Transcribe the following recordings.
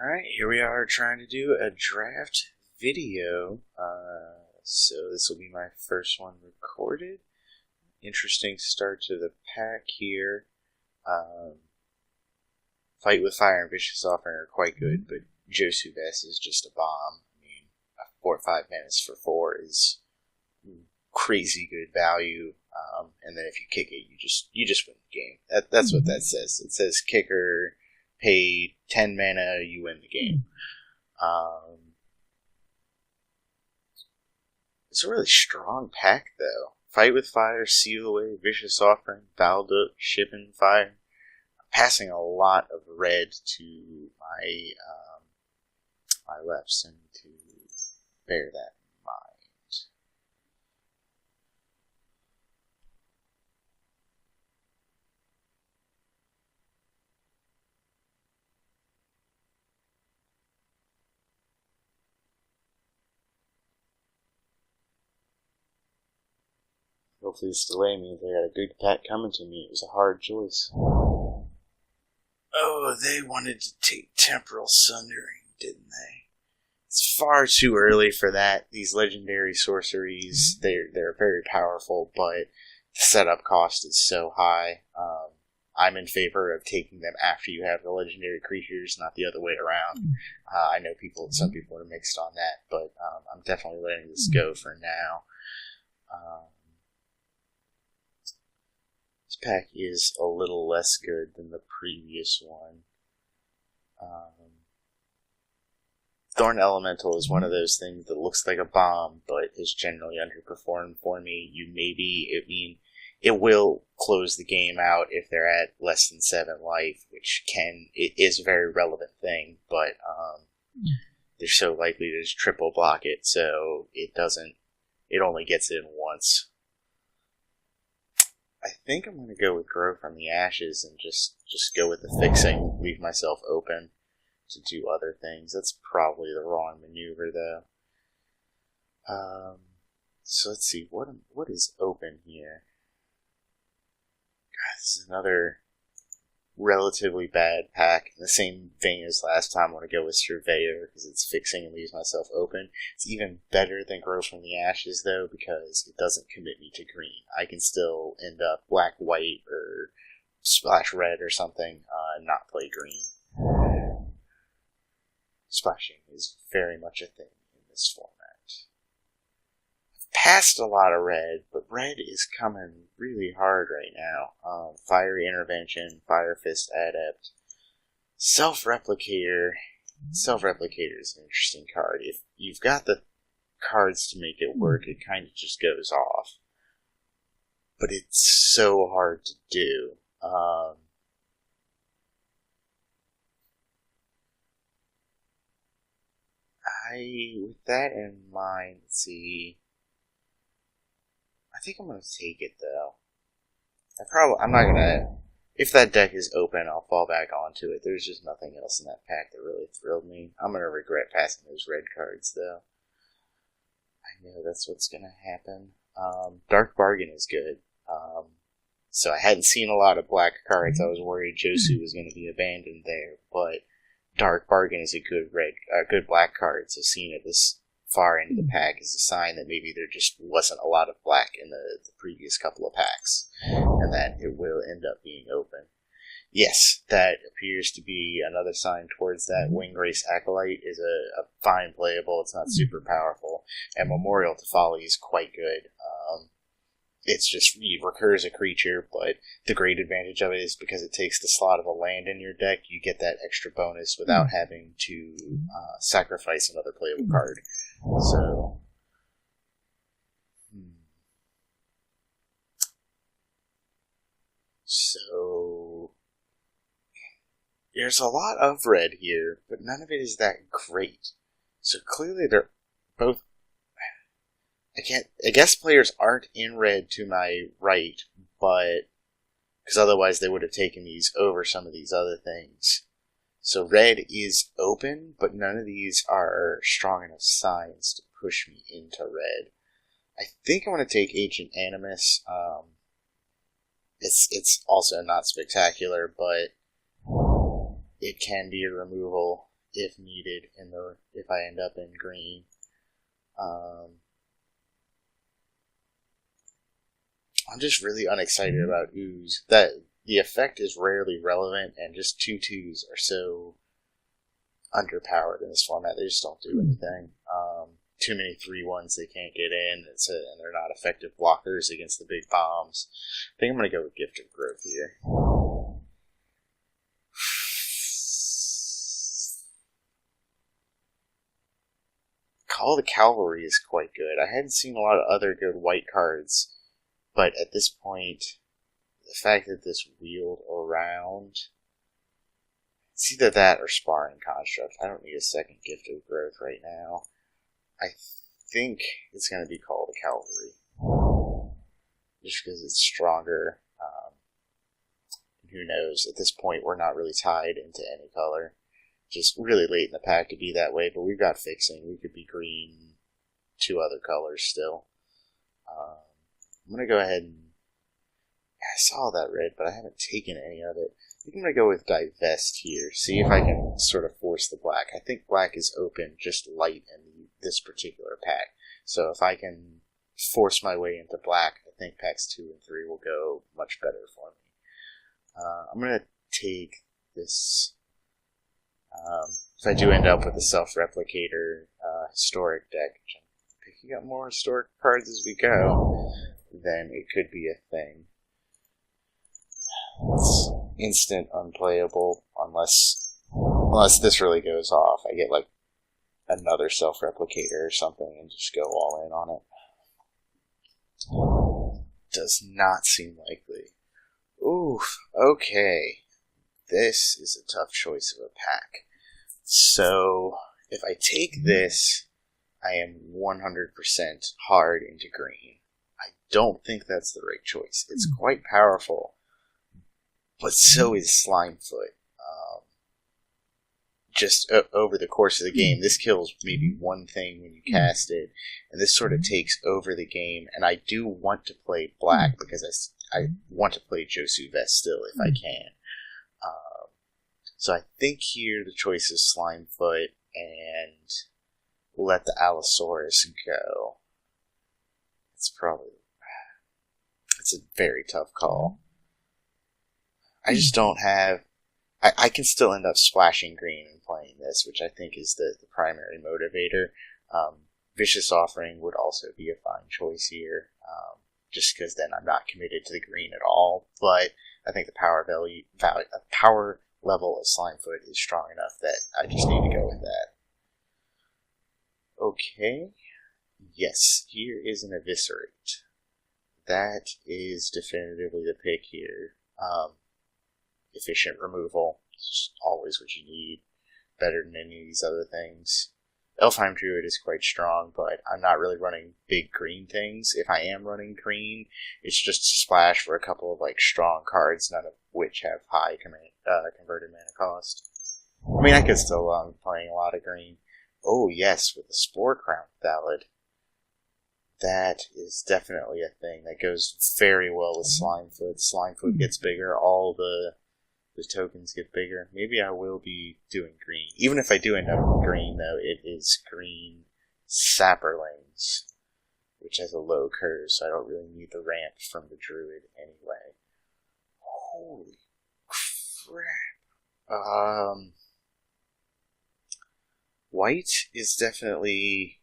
Alright, here we are trying to do a draft video. So this will be my first one recorded. Interesting start to the pack here. Fight with Fire and Vicious Offering are quite good, but Josu Vest is just a bomb. I mean, 4 or 5 minutes for 4 is crazy good value. And then if you kick it, you just win the game. That's what that says. It says kicker, pay 10 mana, you win the game. It's a really strong pack, though. Fight with Fire, Seal Away, Vicious Offering, Balduck, Shipping Fire. I'm passing a lot of red to my my left, so I need to bear that in mind. Hopefully this delay means I got a good pack coming to me. It was a hard choice. Oh, they wanted to take Temporal Sundering, didn't they? It's far too early for that. These legendary sorceries, they're very powerful, but the setup cost is so high. I'm in favor of taking them after you have the legendary creatures, not the other way around. I know some people are mixed on that, but I'm definitely letting this go for now. This pack is a little less good than the previous one. Thorn Elemental is one of those things that looks like a bomb, but is generally underperformed for me. It will close the game out if they're at less than 7 life, it is a very relevant thing, but they're so likely to just triple block it, so it only gets it in once. I think I'm going to go with Grow from the Ashes and just go with the fixing, leave myself open to do other things. That's probably the wrong maneuver, though. So let's see, what is open here? God, this is another relatively bad pack. In the same vein as last time, I want to go with Surveyor because it's fixing and leaves myself open. It's even better than Grow from the Ashes, though, because it doesn't commit me to green. I can still end up black-white or splash-red or something and not play green. Splashing is very much a thing in this format. I've passed a lot of red, but red is coming really hard right now. Fiery Intervention, Fire Fist Adept, Self-Replicator. Self-Replicator is an interesting card. If you've got the cards to make it work, it kind of just goes off. But it's so hard to do. With that in mind, let's see. I think I'm going to take it, though. I'm not going to... If that deck is open, I'll fall back onto it. There's just nothing else in that pack that really thrilled me. I'm going to regret passing those red cards, though. I know that's what's going to happen. Dark Bargain is good. So I hadn't seen a lot of black cards. I was worried Josu was going to be abandoned there, but Dark Bargain is a good black card, so seeing it this far into the pack is a sign that maybe there just wasn't a lot of black in the previous couple of packs, and that it will end up being open. Yes, that appears to be another sign towards that. Winggrace Acolyte is a fine playable. It's not super powerful, and Memorial to Folly is quite good. It's just, it recurs a creature, but the great advantage of it is because it takes the slot of a land in your deck, you get that extra bonus without having to sacrifice another playable card. So there's a lot of red here, but none of it is that great. So clearly they're both... I guess players aren't in red to my right, but... because otherwise they would have taken these over some of these other things. So red is open, but none of these are strong enough signs to push me into red. I think I'm going to take Ancient Animus. It's also not spectacular, but it can be a removal. if needed if I end up in green. I'm just really unexcited about Ooze. That the effect is rarely relevant, and just 2/2s are so underpowered in this format. They just don't do anything. Too many 3/1s they can't get in, and they're not effective blockers against the big bombs. I think I'm going to go with Gift of Growth here. Call the Cavalry is quite good. I hadn't seen a lot of other good white cards, but at this point, the fact that this wheeled around, it's either that or Sparring Construct. I don't need a second Gift of Growth right now. I think it's going to be Call the Cavalry, just because it's stronger. Who knows? At this point, we're not really tied into any color. Just really late in the pack to be that way, but we've got fixing. We could be green, 2 other colors still. I'm going to go ahead and... I saw that red, but I haven't taken any of it. I think I'm going to go with Divest here, see if I can sort of force the black. I think black is open, just light in this particular pack. So if I can force my way into black, I think packs 2 and 3 will go much better for me. I'm going to take this... if I do end up with a Self-Replicator historic deck, which I'm picking up more historic cards as we go, then it could be a thing. It's instant unplayable unless this really goes off. I get like another Self-Replicator or something and just go all in on it. Does not seem likely. Oof, okay. This is a tough choice of a pack. So, if I take this, I am 100% hard into green. I don't think that's the right choice. It's quite powerful, but so is Slimefoot. Just over the course of the game, this kills maybe one thing when you cast it, and this sort of takes over the game, and I do want to play black, because I want to play Josu Vest still if I can. So I think here the choice is Slimefoot, and let the Allosaurus go. It's a very tough call. I just don't have... I can still end up splashing green and playing this, which I think is the primary motivator. Vicious Offering would also be a fine choice here, just because then I'm not committed to the green at all, but I think the power level of Slimefoot is strong enough that I just need to go with that. Okay. Yes, here is an Eviscerate. That is definitively the pick here. Efficient removal. It's always what you need. Better than any of these other things. Elfheim Druid is quite strong, but I'm not really running big green things. If I am running green, it's just a splash for a couple of like strong cards, none of which have high converted mana cost. I mean, I could still playing a lot of green. Oh yes, with the Spore Crown Ballad. That is definitely a thing that goes very well with Slimefoot. Slimefoot gets bigger, all the tokens get bigger. Maybe I will be doing green. Even if I do end up with green, though, it is green Sapperlings, which has a low curve, so I don't really need the ramp from the Druid anyway. Holy crap. White is definitely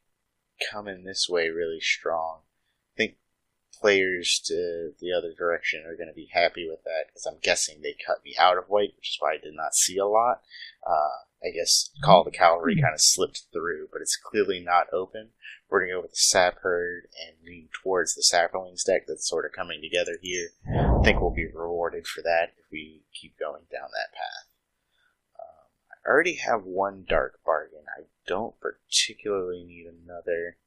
coming this way really strong. I think players to the other direction are going to be happy with that, because I'm guessing they cut me out of white, which is why I did not see a lot. I guess Call of the Cavalry kind of slipped through, but it's clearly not open. We're going to go with the Sap Herd and lean towards the Sapperlings deck that's sort of coming together here. I think we'll be rewarded for that if we keep going down that path. I already have one Dark Bargain. I don't particularly need another.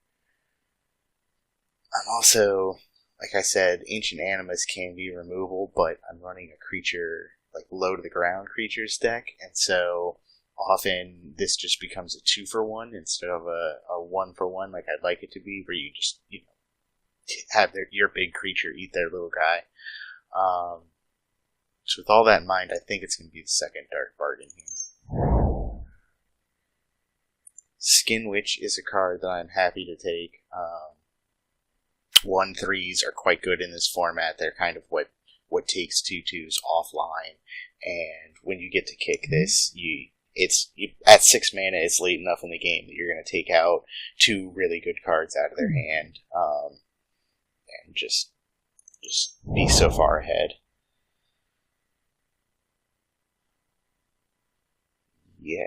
I'm also, like I said, Ancient Animus can be removable, but I'm running a creature, like low to the ground creatures deck, and so often this just becomes a 2-for-1 instead of a 1-for-1 like I'd like it to be, where you just, have your big creature eat their little guy. So with all that in mind, I think it's going to be the second Dark Bargain here. Skin Witch is a card that I'm happy to take. 1/3s are quite good in this format. They're kind of what takes 2/2s offline. And when you get to kick this, at 6 mana, it's late enough in the game that you're going to take out 2 really good cards out of their hand, and just be so far ahead. Yeah.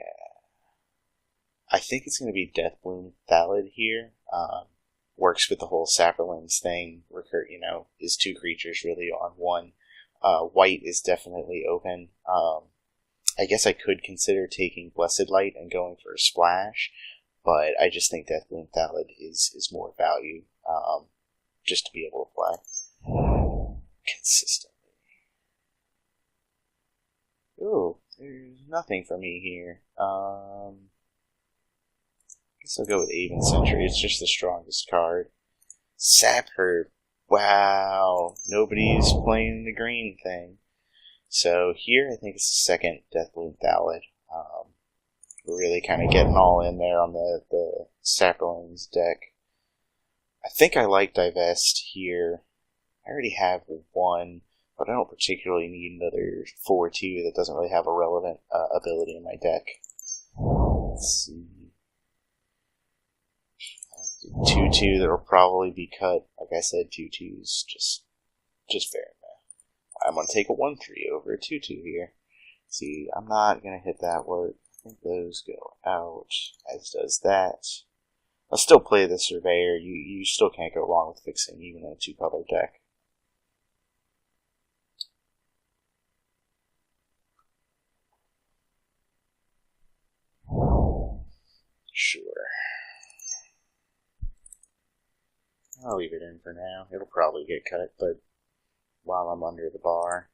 I think it's going to be Deathbloom Thallid here. Works with the whole Saprolands thing. Is 2 creatures really on 1. White is definitely open. I guess I could consider taking Blessed Light and going for a splash, but I just think Deathbloom Thallid is more value, just to be able to play consistently. Ooh, there's nothing for me here. I guess I'll go with Aven Sentry. It's just the strongest card. Sap Herb. Wow, nobody's playing the green thing. So here, I think it's the second Deathbloom Thallid. We're really kind of getting all in there on the Saprolands deck. I think I like Divest here. I already have 1, but I don't particularly need another 4/2 that doesn't really have a relevant ability in my deck. Let's see. 2/2 that will probably be cut. Like I said, 2/2s just fair enough. I'm going to take a 1/3 over a 2/2 here. See, I'm not going to hit that work. I think those go out, as does that. I'll still play the Surveyor. You still can't go wrong with fixing even a 2-color deck. Sure. I'll leave it in for now. It'll probably get cut, but while I'm under the bar.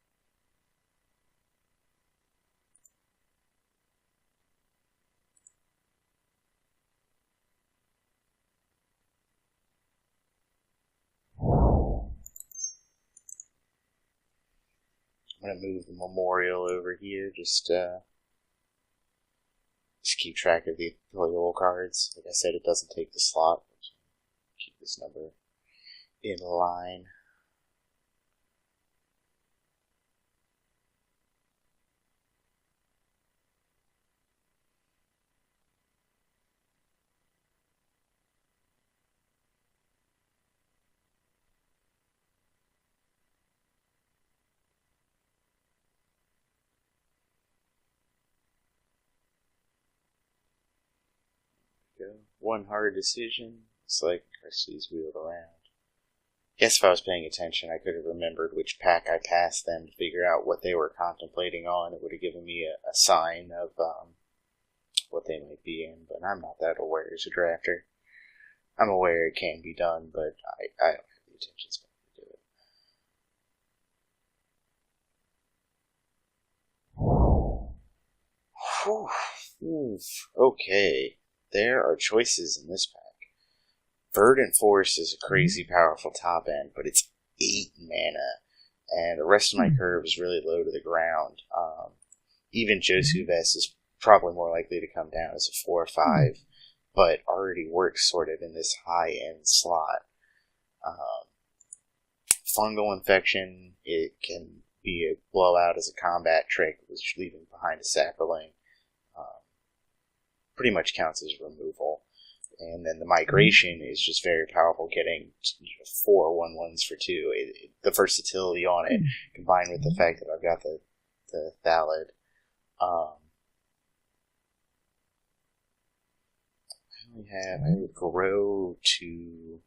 I'm going to move the Memorial over here, just keep track of the available cards. Like I said, it doesn't take the slot. Keep this number in line. Go. One hard decision. It's like Christie's wheeled around. Guess if I was paying attention, I could have remembered which pack I passed them to figure out what they were contemplating on. It would have given me a sign of what they might be in, but I'm not that aware as a drafter. I'm aware it can be done, but I don't have the attention span to do it. Whew. Okay, there are choices in this pack. Verdant Force is a crazy powerful top end, but it's 8 mana, and the rest of my curve is really low to the ground. Even Josu Vest is probably more likely to come down as a 4 or 5, but already works sort of in this high-end slot. Fungal Infection, it can be a blowout as a combat trick, which leaving behind a Saproling pretty much counts as removal. And then the Migration is just very powerful, getting 4 1/1s for 2. The versatility on it, combined with the fact that I've got the Thallid. I would grow to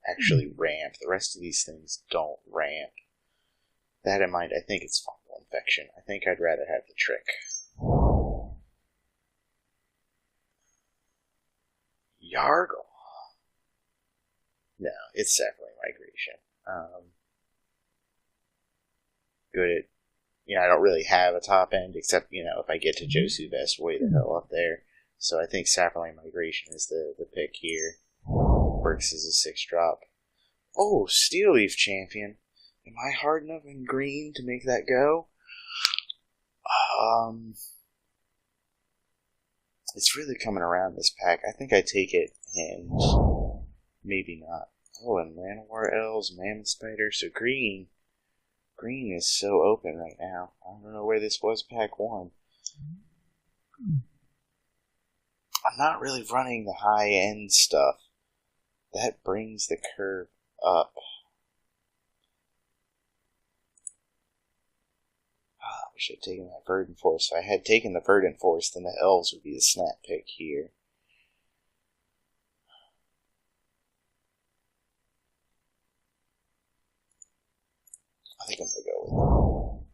actually ramp. The rest of these things don't ramp. That in mind, I think it's Fungal Infection. I think I'd rather have the trick. Yargle. No, it's Saproling Migration. Good. I don't really have a top end, except, if I get to Josu Vest way the hell up there. So I think Saproling Migration is the pick here. Works as a 6-drop. Oh, Steel Leaf Champion. Am I hard enough in green to make that go? It's really coming around this pack. I think I take it and maybe not. Oh, and Manowar Elves, Mammoth Spider. So green is so open right now. I don't know where this was pack 1. I'm not really running the high end stuff. That brings the curve up. I wish I'd taken that Verdant Force. If I had taken the Verdant Force, then the Elves would be the snap pick here. I think I'm going to go with it.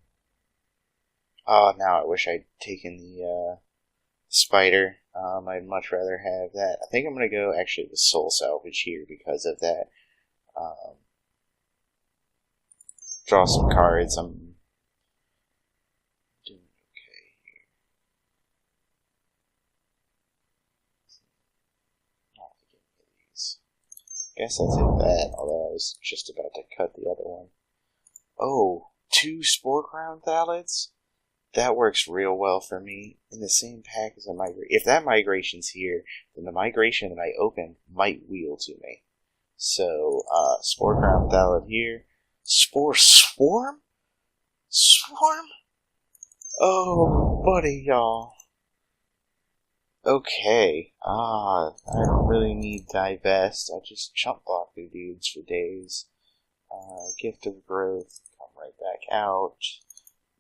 Oh, now I wish I'd taken the Spider. I'd much rather have that. I think I'm going to go actually with Soul Salvage here because of that. Draw some cards. I'm doing okay here. Not getting these. Guess I'll take that, although I was just about to cut the other one. Oh, 2 Spore Crown Thalids? That works real well for me in the same pack as a migration. If that migration's here, then the migration that I open might wheel to me. So, Spore Crown Thallid here. Spore Swarm? Swarm? Oh, buddy, y'all. Okay. I don't really need Divest. I just chump block the dudes for days. Gift of Growth. Come right back out.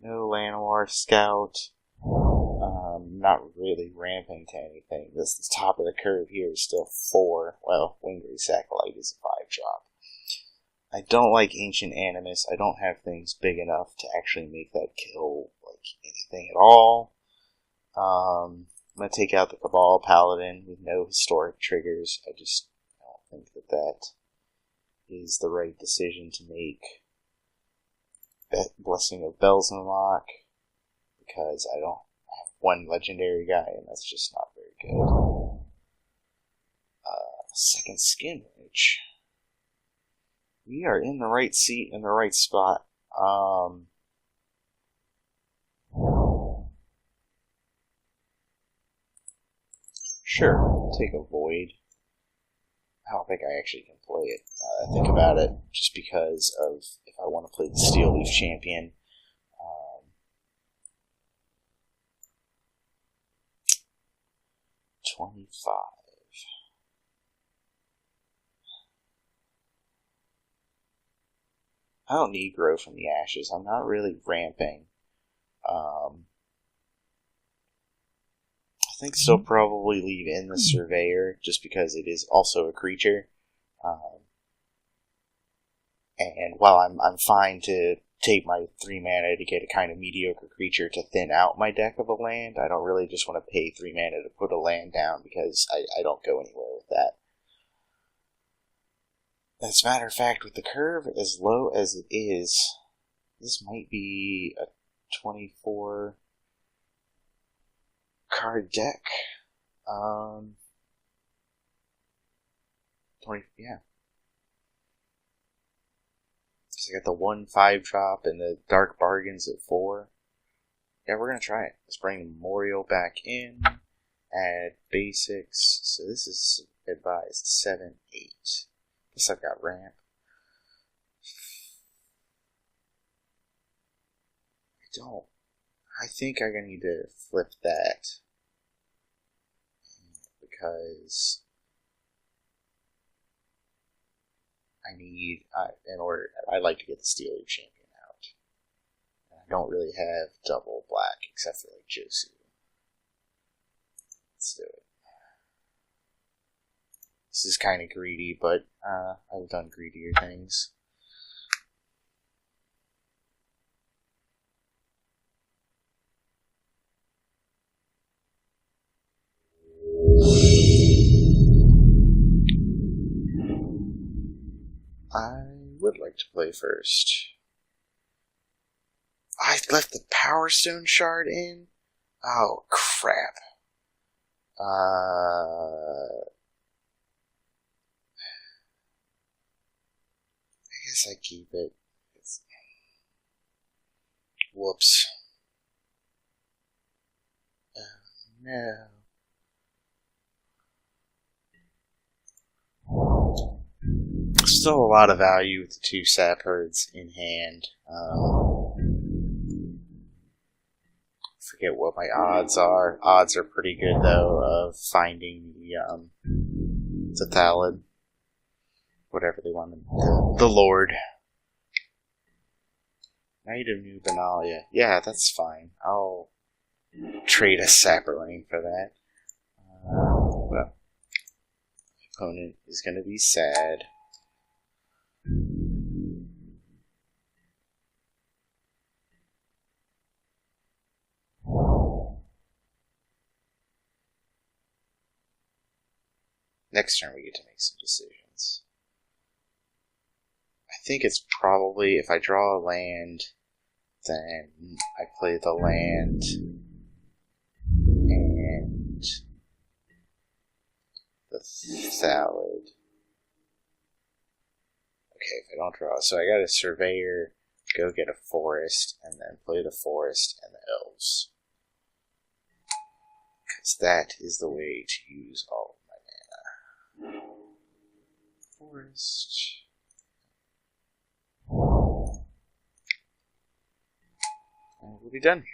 No Llanowar Scout. Not really ramping to anything. The top of the curve here is still 4. Well, Wingray Acolyte is a 5-drop. I don't like Ancient Animus. I don't have things big enough to actually make that kill like anything at all. I'm going to take out the Cabal Paladin with no historic triggers. I just don't think that is the right decision to make. Blessing of Bells Unlock, because I don't have one legendary guy, and that's just not very good. Second Skin Rage. We are in the right seat, in the right spot. Sure, take a Void. I don't think I actually can play it. I think about it, just because of if I want to play the Steel Leaf Champion. 25. I don't need Grow from the Ashes. I'm not really ramping. I think still probably leave in the Surveyor, just because it is also a creature. And while I'm fine to take my 3 mana to get a kind of mediocre creature to thin out my deck of a land, I don't really just want to pay 3 mana to put a land down, because I don't go anywhere with that. As a matter of fact, with the curve as low as it is, this might be a 24 card deck. 20, yeah. So I got the 1/5-drop and the Dark Bargains at 4. Yeah, we're gonna try it. Let's bring Memorial back in. Add basics. So this is advised 7, 8. Guess I've got ramp. I don't. I think I'm gonna need to flip that. Because I need, I'd like to get the Steel Leaf Champion out. And I don't really have double black, except for like Josu. Let's do it. This is kind of greedy, but I've done greedier things. I would like to play first. I left the Power Stone Shard in? Oh, crap. I guess I keep it. Whoops. Oh, no. Still a lot of value with the 2 sap herds in hand. Forget what my odds are. Odds are pretty good though of finding the Thalid, whatever they want, the Lord. Knight of New Benalia. Yeah, that's fine. I'll trade a Sapperling for that. Well, my opponent is going to be sad. Next turn we get to make some decisions. I think it's probably, if I draw a land, then I play the land and the Thalid. Okay, if I don't draw, so I got a Surveyor, go get a Forest, and then play the Forest and the Elves. Because that is the way to use all of my mana. Forest. And we'll be done.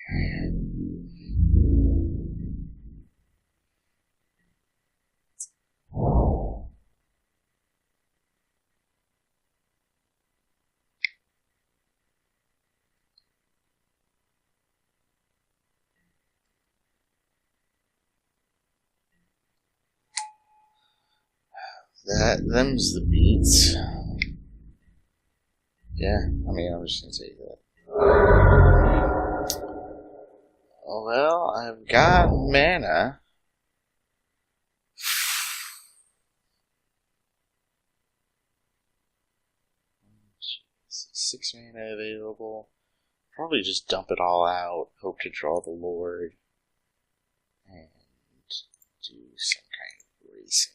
Them's the beats. Yeah, I mean, I'm just gonna say that. Oh, well, I've got mana. 6 mana available. Probably just dump it all out. Hope to draw the Lord. And do some kind of racing.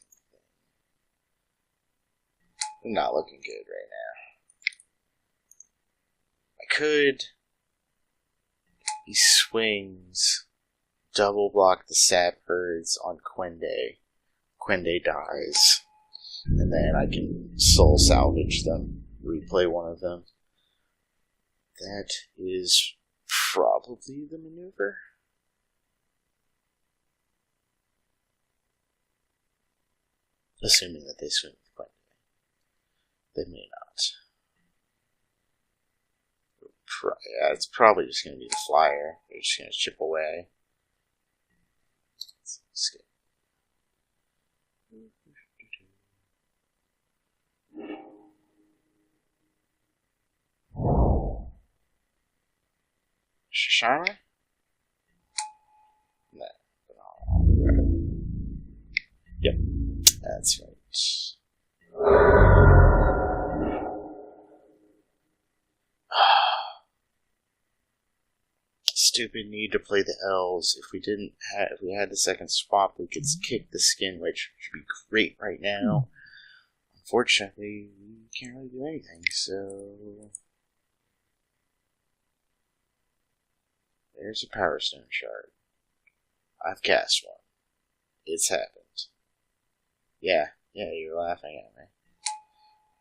Not looking good right now. I could. He swings, double block the sap herds on Quende. Quende dies. And then I can soul salvage them, replay one of them. That is probably the maneuver. Assuming that they swing with Quende. They may not. Yeah, it's probably just going to be the flyer. They're just going to chip away. Let's skip. Shoshana? No. Yep. That's right. Stupid need to play the elves. If we had the second swap, we could kick the Skin Witch, which would be great right now. Unfortunately, we can't really do anything, so there's a Power Stone shard. I've cast one. It's happened. Yeah, you're laughing at me.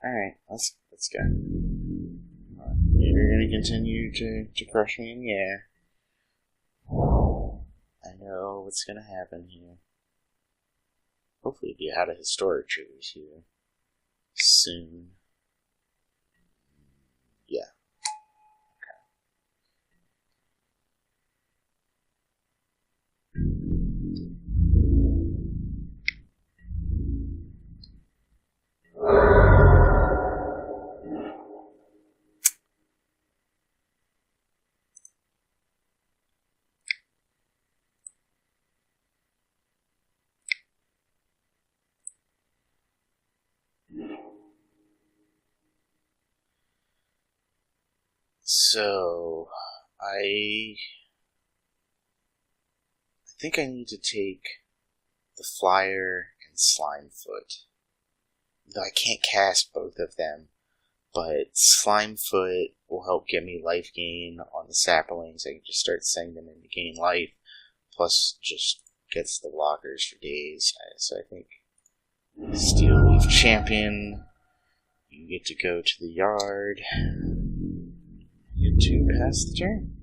Alright, let's go. You're gonna continue to crush me in the air. I know what's gonna happen here. Hopefully be out of historic triggers here soon. Yeah. So, I think I need to take the Flyer and Slimefoot. Though I can't cast both of them, but Slimefoot will help get me life gain on the Sapperlings. I can just start sending them in to gain life, plus just gets the blockers for days. So I think Steel Leaf Champion You get to go to the yard. You get to pass the turn.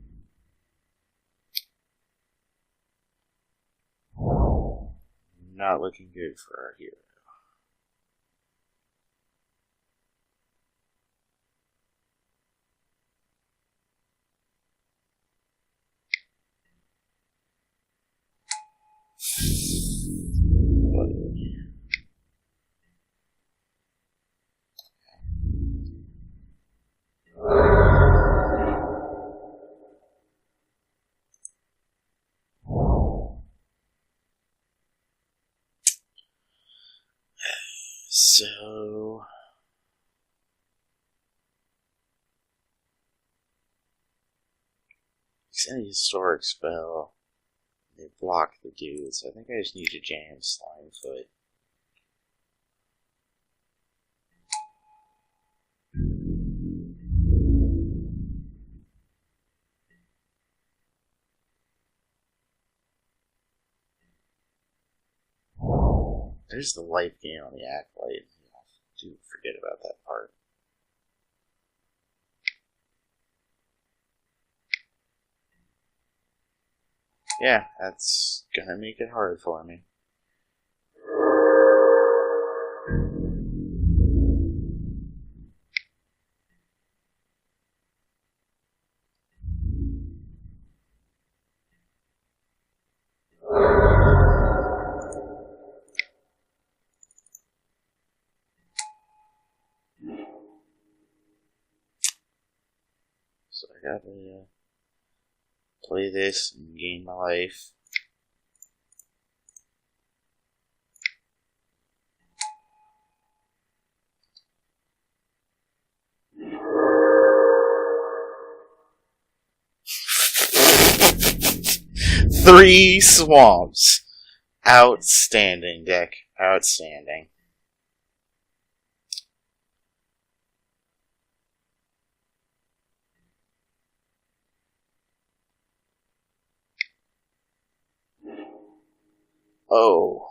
Not looking good for our hero. So it's a historic spell. They block the dudes. I think I just need to jam Slimefoot. There's the life gain on the Acolyte. I do forget about that part. Yeah, that's gonna make it hard for me. So I gotta play this and gain my life. Three swamps. Outstanding deck. Outstanding. Oh.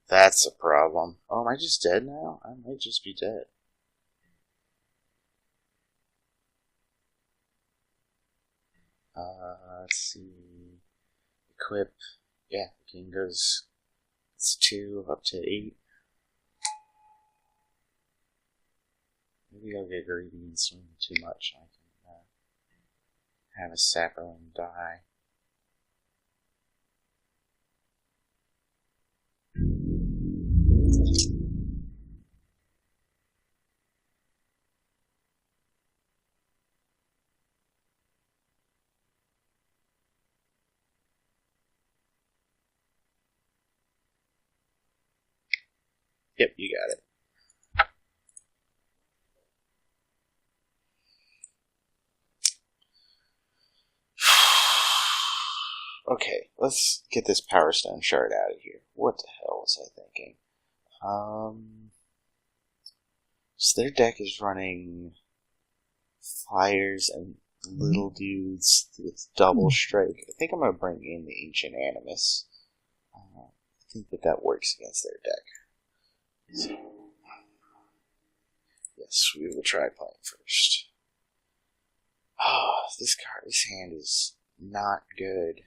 That's a problem. Oh, am I just dead now? I might just be dead. Let's see. Equip. Yeah, the king goes. It's 2 up to 8. Maybe I'll get greedy and swing too much. I can have a sapling die. Yep, you got it. Okay, let's get this Power Stone shard out of here. What the hell was I thinking? So their deck is running flyers and little dudes with double strike. I think I'm going to bring in the Ancient Animus. I think that works against their deck. So, yes, we will try playing first. Oh, this hand is not good.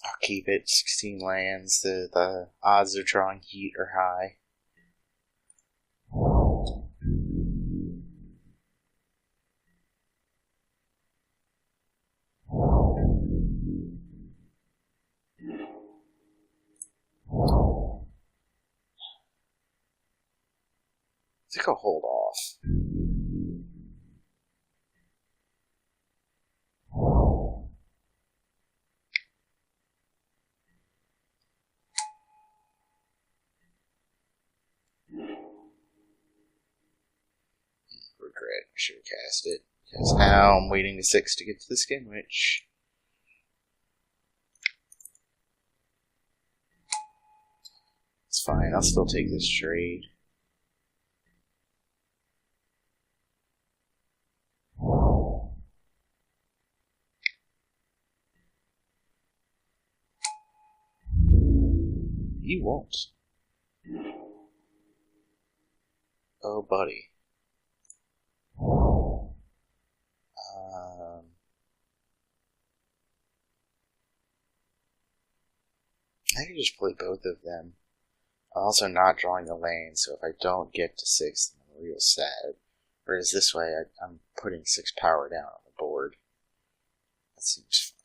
I'll keep it. 16 lands. The odds of drawing heat are high. I think I'll hold off. Regret. I should have cast it. Because now I'm waiting to 6 to get to the Skin Witch. It's fine. I'll still take this trade. You won't. Oh, buddy. I could just play both of them. I'm also not drawing the lane, so if I don't get to 6, then I'm real sad. Whereas this way, I'm putting 6 power down on the board. That seems fine.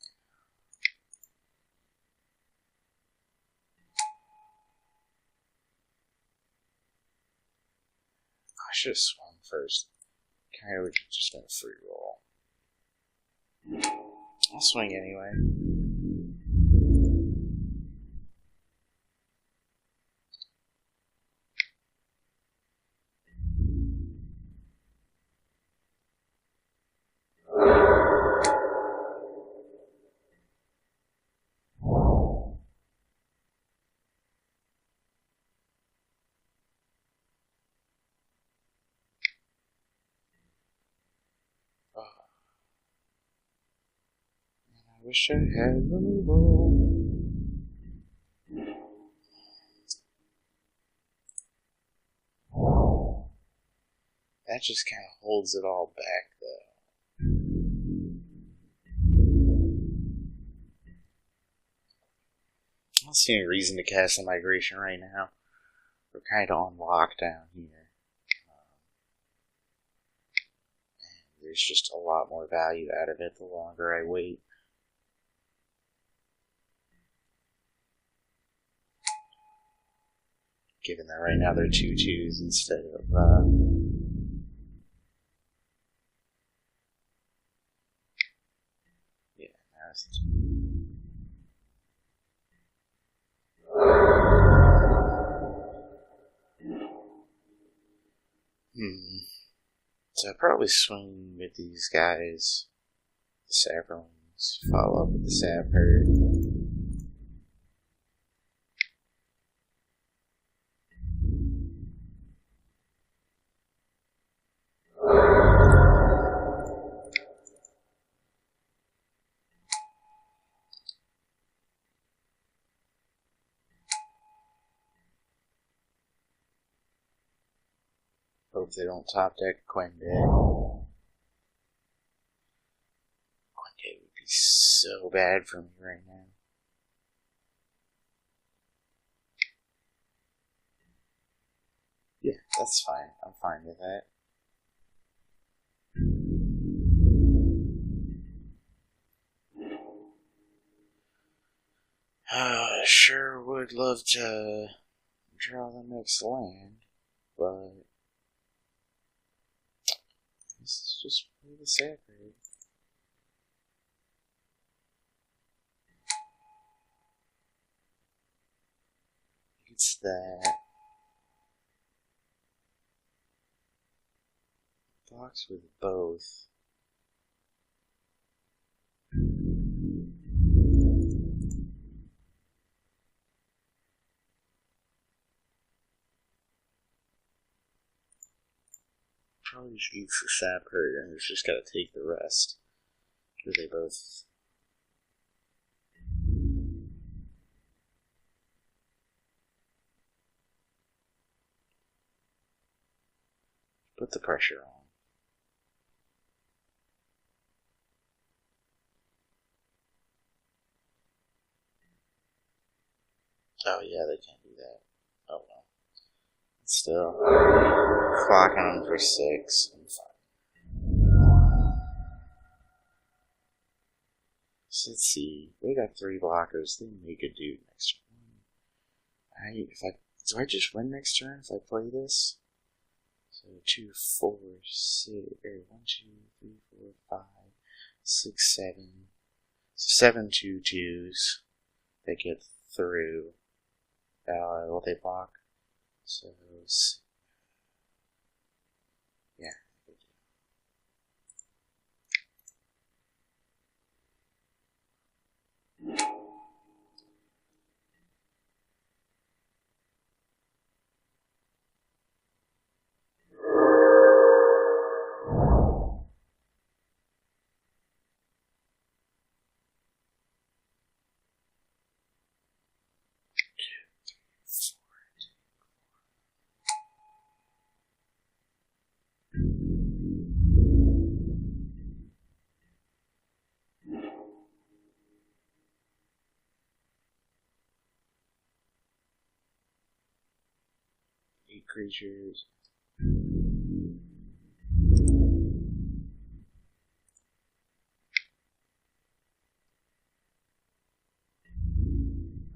I should have swung first. Kind of just been a free roll. I'll swing anyway. I wish I had removal. That just kind of holds it all back, though. I don't see any reason to cast a migration right now. We're kind of on lockdown here. And there's just a lot more value out of it the longer I wait. Given that right now they're 2/2s instead of yeah, now it's so I probably swing with these guys. The Saffrons, follow up with the Sapper. Hope they don't top deck Quende. Quende would be so bad for me right now. Yeah, that's fine. I'm fine with that. I sure would love to draw the next land, but this is just play the Sapper. It's that blocks with both. Probably just eats the Sapper and it's just gotta take the rest. Because they both. Put the pressure on. Oh yeah, they can't do that. Oh well. Still, clocking them for 6. I'm fine. So let's see. They got 3 blockers. They make a dude next turn. Do I just win next turn if I play this? So 2, 4, 6, or 1, 2, 3, 4, 5, 6, 7. 7 2/2s. They get through. Will they block? So, yeah. creatures.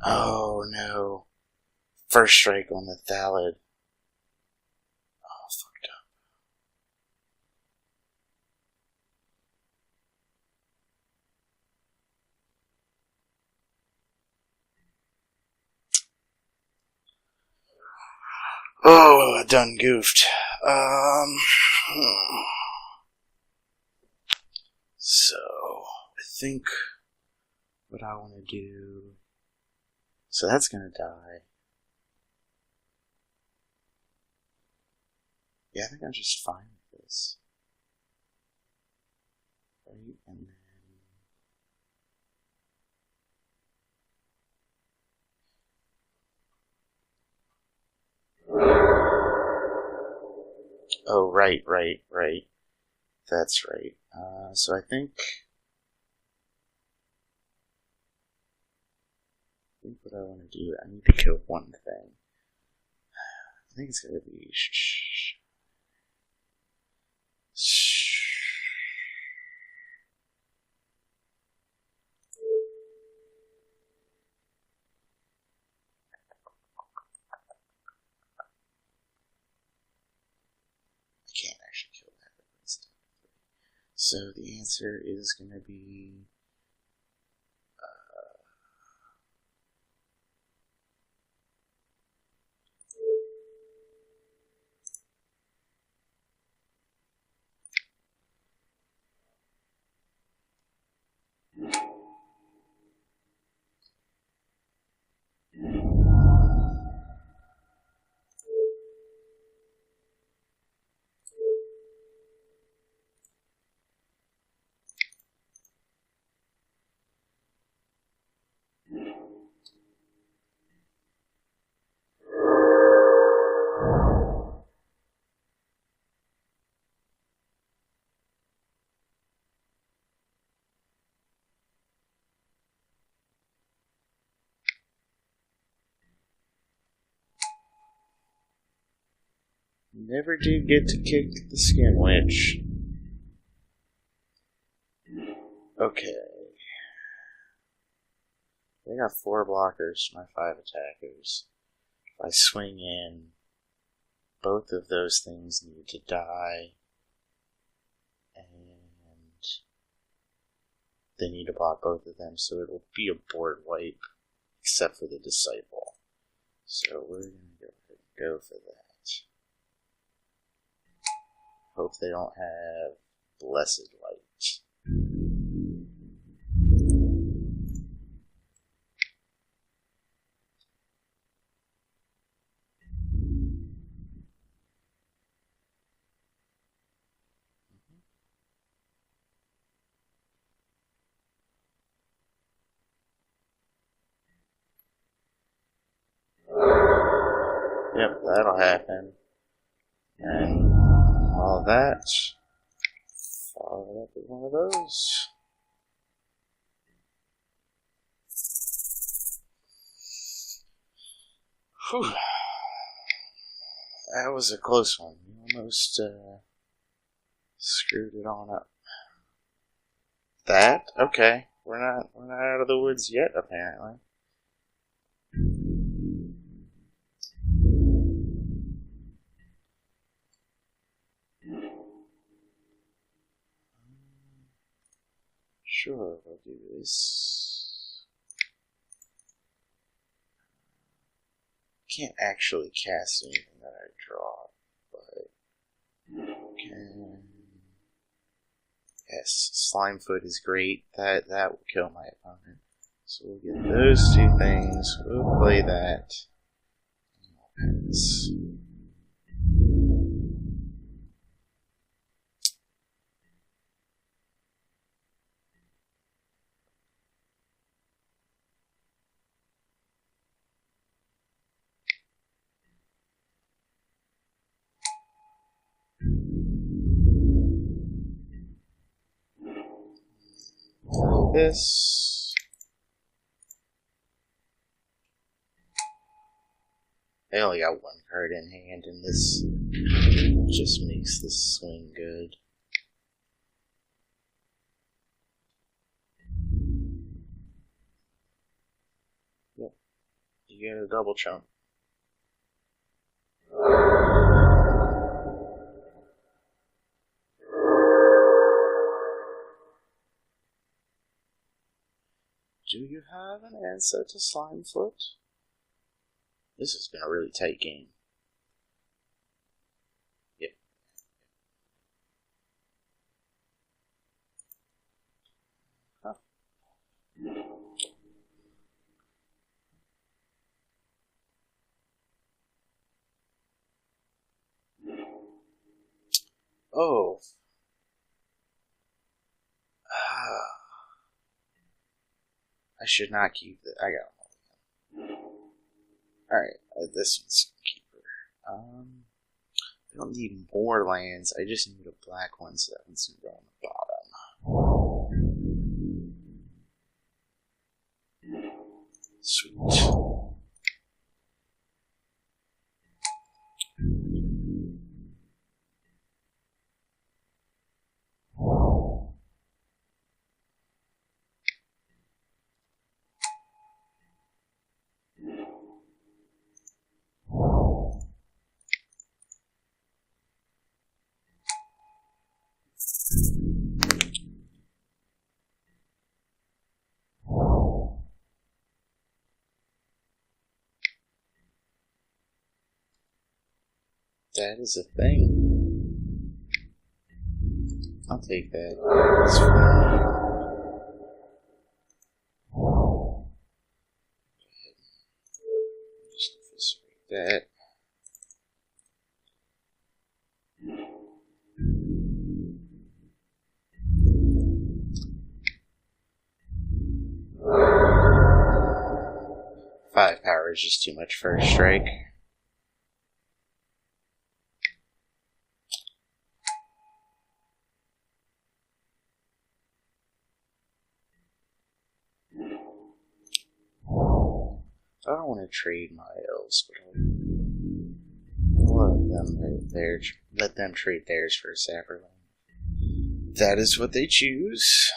Oh no. First strike on the Thallid. Oh, fucked up. Oh, I done goofed. So, I think what I want to do... So that's gonna die. Yeah, I think I'm just fine with this. Right, and then... Oh, right. That's right. So I think what I want to do, I need to kill one thing. I think it's gonna be I can't actually kill that. So the answer is gonna be never did get to kick the Skin Witch. Okay. They got 4 blockers for my 5 attackers. If I swing in, both of those things need to die. And they need to block both of them, so it will be a board wipe, except for the Disciple. So we're going to go ahead and go for that. Hope they don't have Blessed Light. Yep, that'll happen. And all that. Follow up with one of those. Whew. That was a close one. We almost screwed it on up. That? Okay. We're not out of the woods yet, apparently. Sure, we'll do this. Can't actually cast anything that I draw, but can. Yes, Slimefoot is great. That will kill my opponent. So we'll get those 2 things. We'll play that. Pass. This. They only got one card in hand, and this just makes this swing good. Yep, you get a double chunk. Do you have an answer to Slimefoot? This has been a really tight game. Yep. Huh. Oh. I should not keep it. I got one. Alright, this one's keeper. I don't need more lands, I just need a black one, so that one's gonna go on the bottom. Sweet. That is a thing. I'll take that. That's fine. Just eviscerate that. Five power is just too much for a strike. I don't want to trade my elves, but let them trade theirs for a Sapperling. That is what they choose.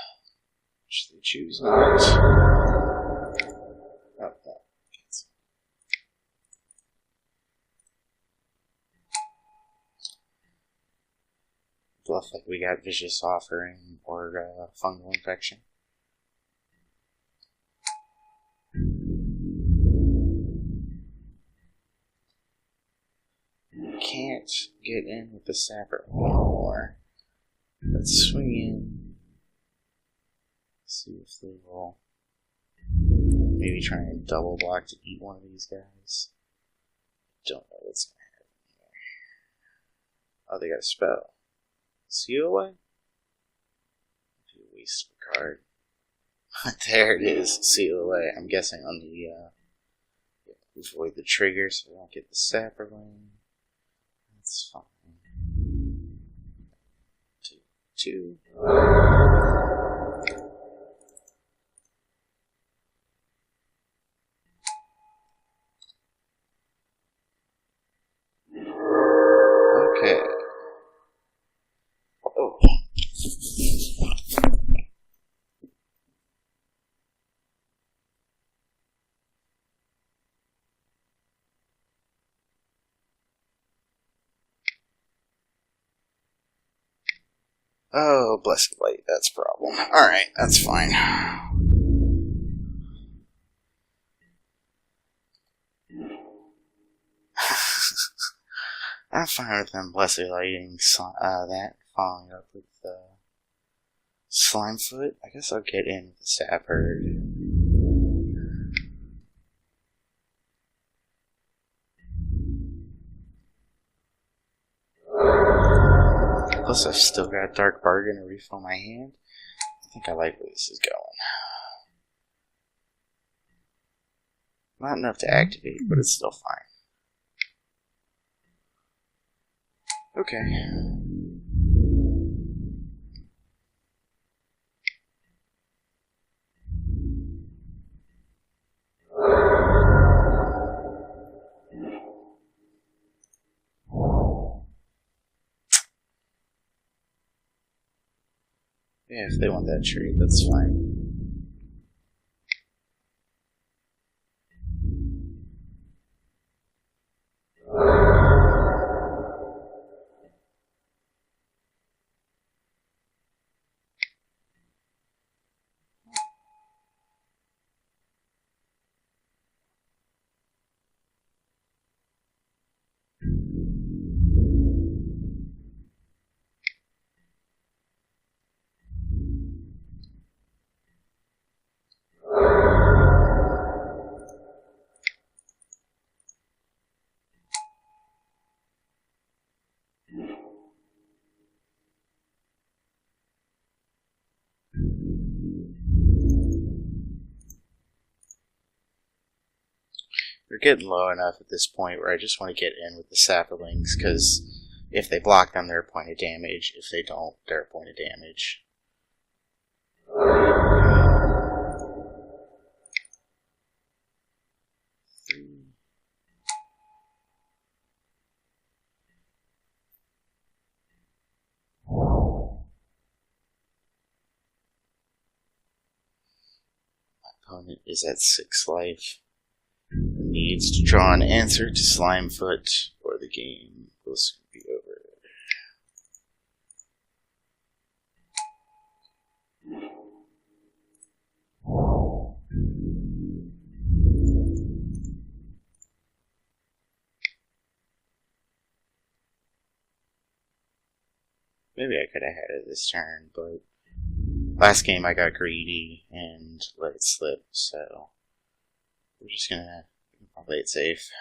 Which they choose not. Oh, no. Bluff like we got Vicious Offering or Fungal Infection. Can't get in with the Sapper anymore. Let's swing in. See if they will maybe try and double block to eat one of these guys. Don't know what's gonna happen here. Oh, they got a spell. Seal away? Waste a card. There it is. Seal away. I'm guessing on the avoid the trigger so we don't get the Sapperling. That's fine. 2. Okay. Oh. Oh, blessed light, that's a problem. Alright, that's fine. I'm fine with them blessed lighting that, following up with Slimefoot. I guess I'll get in with the Sap Herd. Plus, I've still got Dark Bargain to refill my hand. I think I like where this is going. Not enough to activate, but it's still fine. Okay. Yeah, if they want that trade, that's fine. We're getting low enough at this point where I just want to get in with the sapperlings, because if they block them, they're a point of damage. If they don't, they're a point of damage. My opponent is at 6 life. Needs to draw an answer to Slimefoot, or the game will soon be over. Maybe I could have had it this turn, but last game I got greedy and let it slip, so we're just gonna play it safe.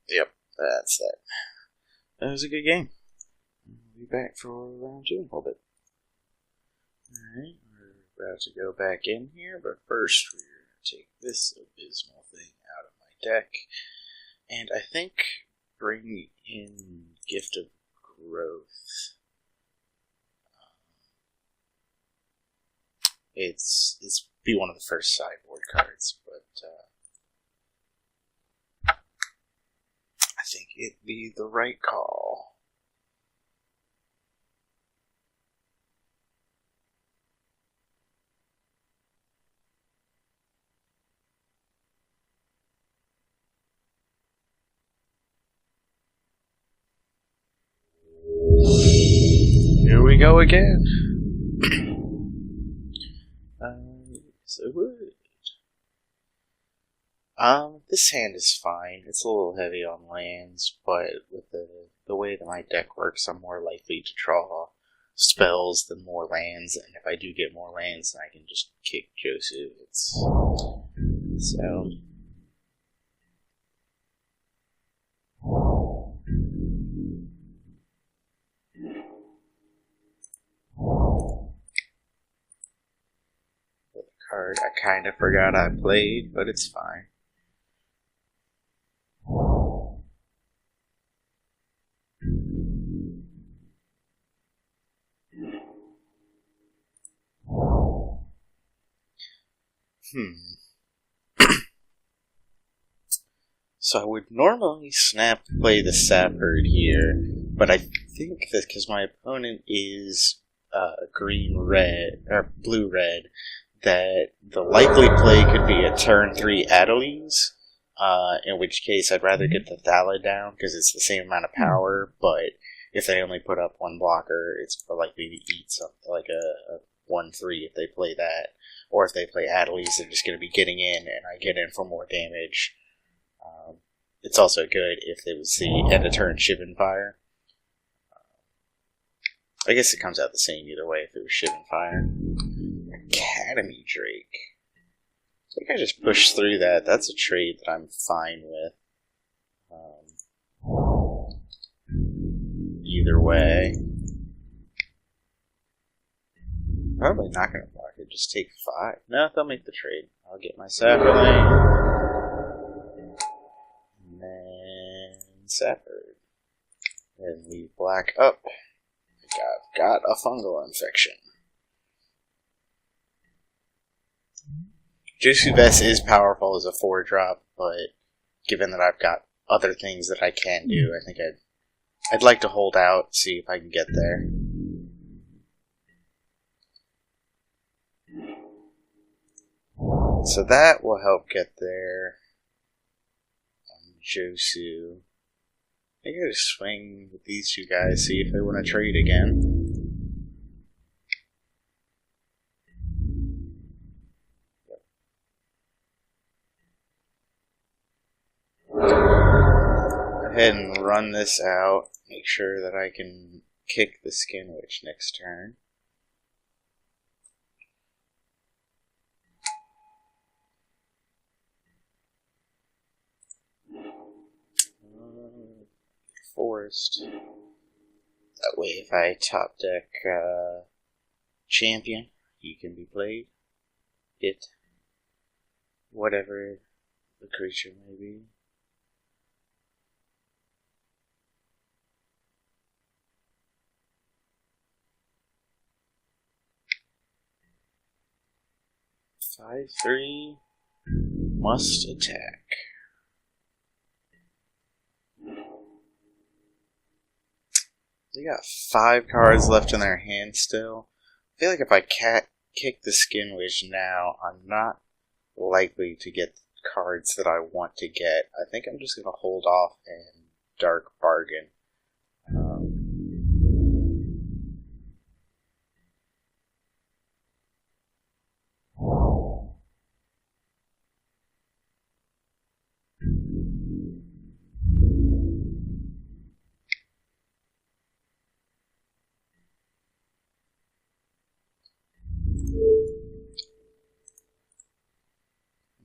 Yep, that's that. That was a good game. We'll be back for round 2 in a little bit. Alright, we're about to go back in here, but first we're going to take this abysmal thing out of my deck, and I think bring in Gift of Growth. It's be one of the first sideboard cards, but I think it'd be the right call. Here we go again. So wood. This hand is fine. It's a little heavy on lands, but with the way that my deck works, I'm more likely to draw spells than more lands, and if I do get more lands, then I can just kick Joseph. So. The card I kind of forgot I played, but it's fine. So I would normally play the Sapherd here, but I think that because my opponent is green-red, or blue-red, that the likely play could be a turn 3 Adelise, in which case I'd rather get the Thala down, because it's the same amount of power, but if they only put up one blocker, it's likely to eat something like a 1-3 if they play that. Or if they play Adelise, they're just going to be getting in, and I get in for more damage. It's also good if they would see end of turn Shivan Fire. I guess it comes out the same either way if it was Shivan Fire. Academy Drake. I think I just pushed through that. That's a trade that I'm fine with. Either way. Probably not going to block it. Just take 5. No, they'll make the trade. I'll get my Sapperling. And then Sapherd. And leave black up. I've got a fungal infection. Juicy Vest is powerful as a 4-drop, but given that I've got other things that I can do, I think I'd like to hold out, see if I can get there. So that will help get there. Josu. I gotta swing with these two guys, see if they want to trade again. Go ahead and run this out. Make sure that I can kick the Skin Witch next turn. Forest. That way, if I top deck Champion, he can be played. Hit whatever the creature may be. Five, 3, must attack. They got 5 cards left in their hand still. I feel like if I kick the Skin Witch now, I'm not likely to get cards that I want to get. I think I'm just going to hold off and Dark Bargain.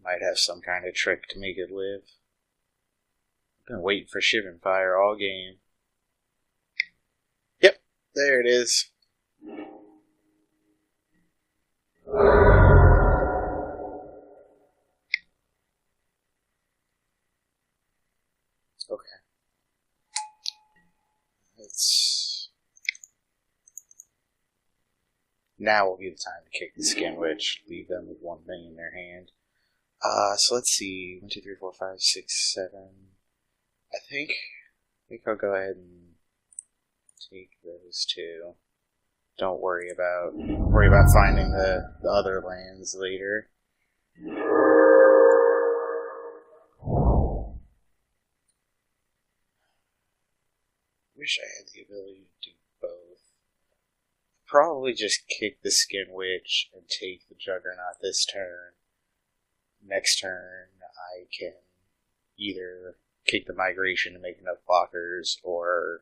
Might have some kind of trick to make it live. I've been waiting for Shivan Fire all game. Yep, there it is. Okay. Now will be the time to kick the Skin Witch. Leave them with one thing in their hand. So let's see. 1, 2, 3, 4, 5, 6, 7. I think I'll go ahead and take those two. Don't worry about finding the other lands later. Wish I had the ability to do both. Probably just kick the Skin Witch and take the Juggernaut this turn. Next turn, I can either kick the Migration to make enough blockers, or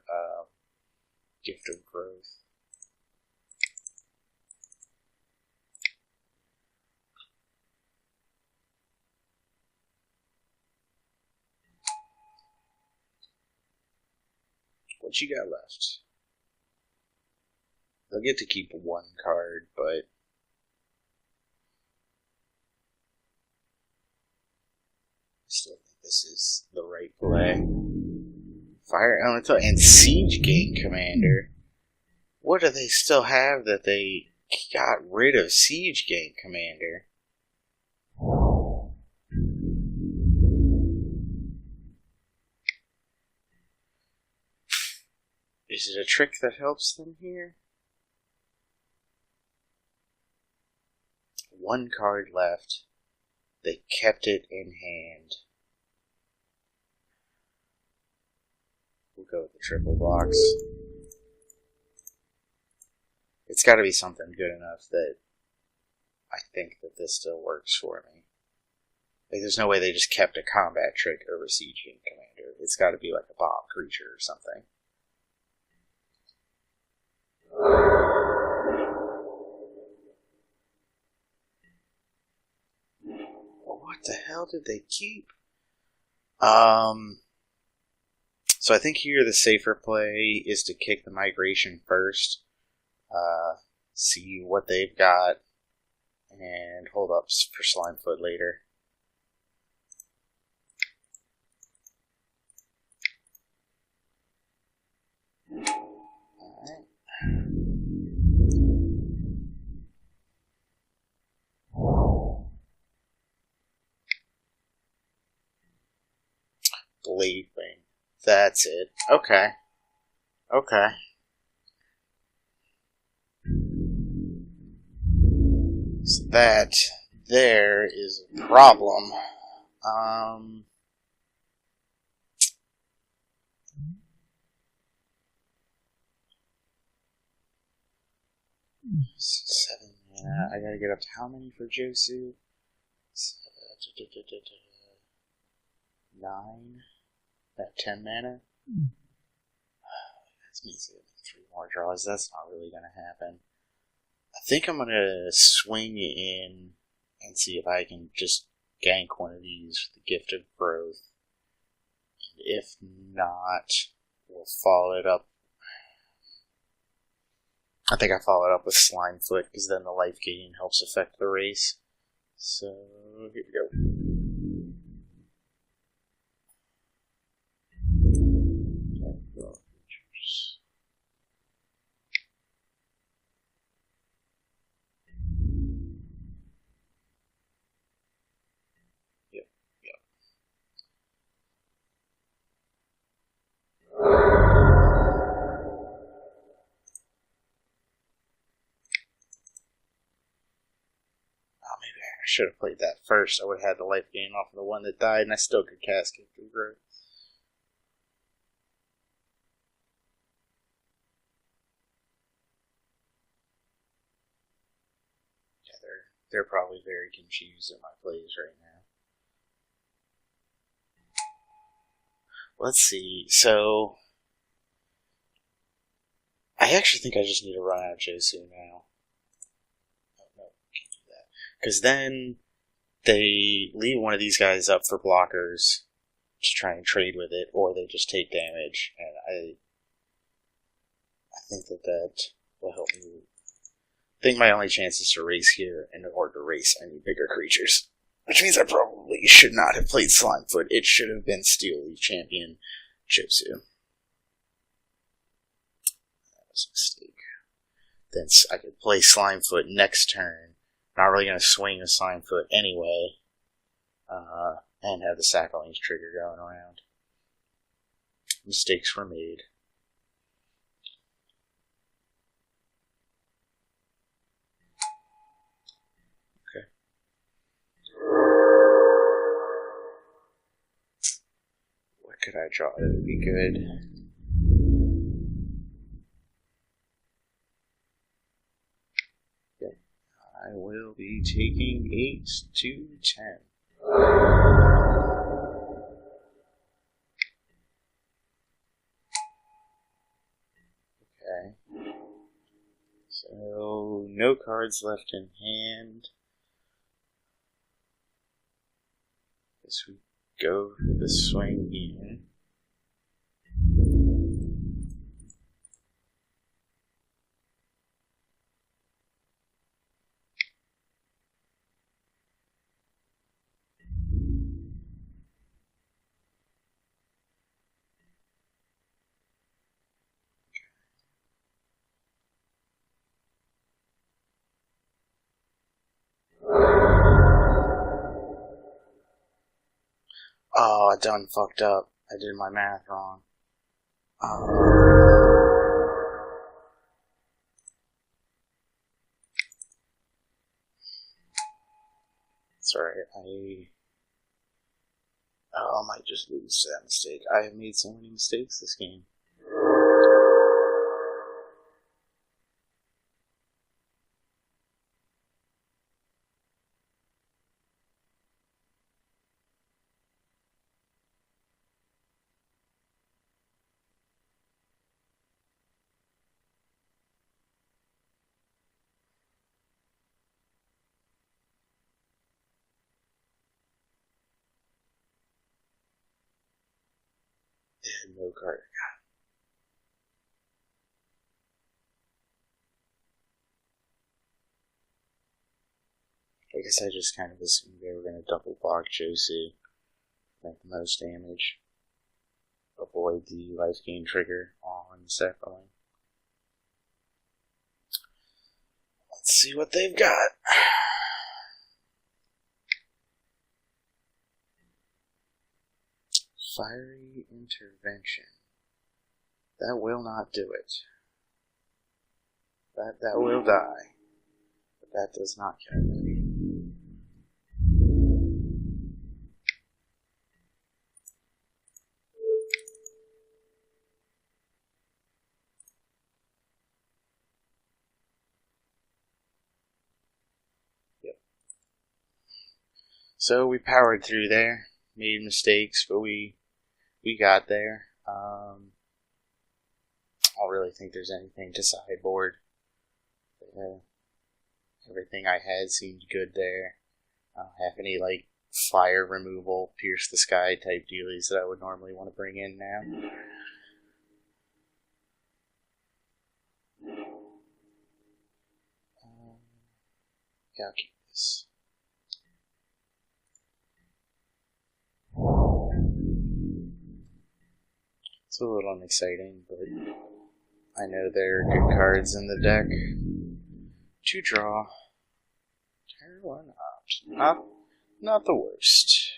Gift of Growth. What you got left? They'll get to keep one card, but I still think this is the right play. Fire Elemental and Siege Gate Commander. What do they still have that they got rid of Siege Gate Commander? Is it a trick that helps them here? One card left. They kept it in hand. We'll go with the triple box. It's got to be something good enough that I think that this still works for me. Like, there's no way they just kept a combat trick over Siege King Commander. It's got to be like a bomb creature or something. What the hell did they keep? So I think here the safer play is to kick the Migration first, see what they've got, and hold up for Slimefoot later. Alright. Blade Wing. That's it. Okay. Okay. So that there is a problem. 7 mana. I gotta get up to how many for Josu? 9? That 10 mana? That means 3 more draws. That's not really gonna happen. I think I'm gonna swing in and see if I can just gank one of these with the Gift of Growth. And if not, we'll follow it up. I think I followed up with Slimefoot because then the life gain helps affect the race. So, here we go. I should have played that first. I would have had the life gain off of the one that died, and I still could cast Gift of Growth. Yeah, they're probably very confused at my plays right now. Let's see. So, I actually think I just need to run out Josu now. Because then they leave one of these guys up for blockers to try and trade with it, or they just take damage. And I think that will help me. I think my only chance is to race here, and in order to race, I need bigger creatures. Which means I probably should not have played Slimefoot. It should have been Steel Leaf Champion Josu. That was a mistake. Then I could play Slimefoot next turn. Not really going to swing a Slimefoot anyway, and have the Sackling trigger going around. Mistakes were made. Okay. What could I draw? It would be good. I will be taking 8 to 10. Okay. So, no cards left in hand. Guess we go for the swing in. Oh, I done fucked up. I did my math wrong. Sorry, I might just lose to that mistake. I have made so many mistakes this game. No card. I guess I just kind of assumed they were going to double block Josu, make the most damage, avoid the life gain trigger on the Sackling. Let's see what they've got. Fiery intervention. That will not do it. That will die. But that does not kill me. So we powered through there, made mistakes, but we got there. I don't really think there's anything to sideboard. Everything I had seemed good there. I don't have any like fire removal, pierce the sky type dealies that I would normally want to bring in now. Yeah, I'll keep this. It's a little unexciting, but I know there are good cards in the deck to draw. Terrible or not the worst.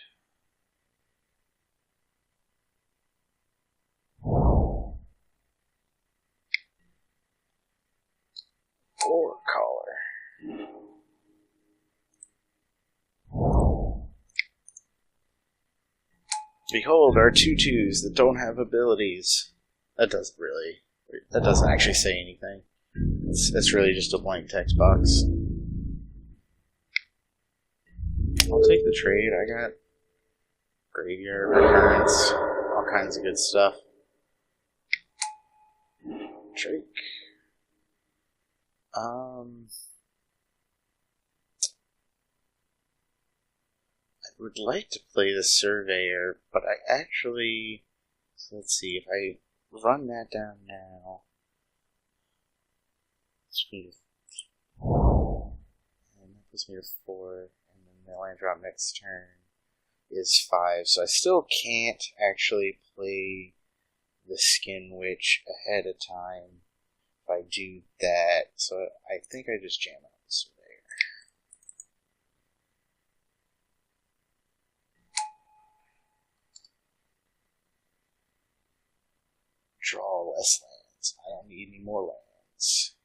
Floor collar. Behold our 2/2s that don't have abilities. That doesn't actually say anything. It's really just a blank text box. I'll take the trade. I got graveyard recurrence, all kinds of good stuff. Drake. I would like to play the Surveyor, but I actually... So let's see, if I run that down now... And that puts me to 4, and then the land drop next turn is 5, so I still can't actually play the Skin Witch ahead of time if I do that, so I think I just jam out the Surveyor. Draw less lands. I don't need any more lands.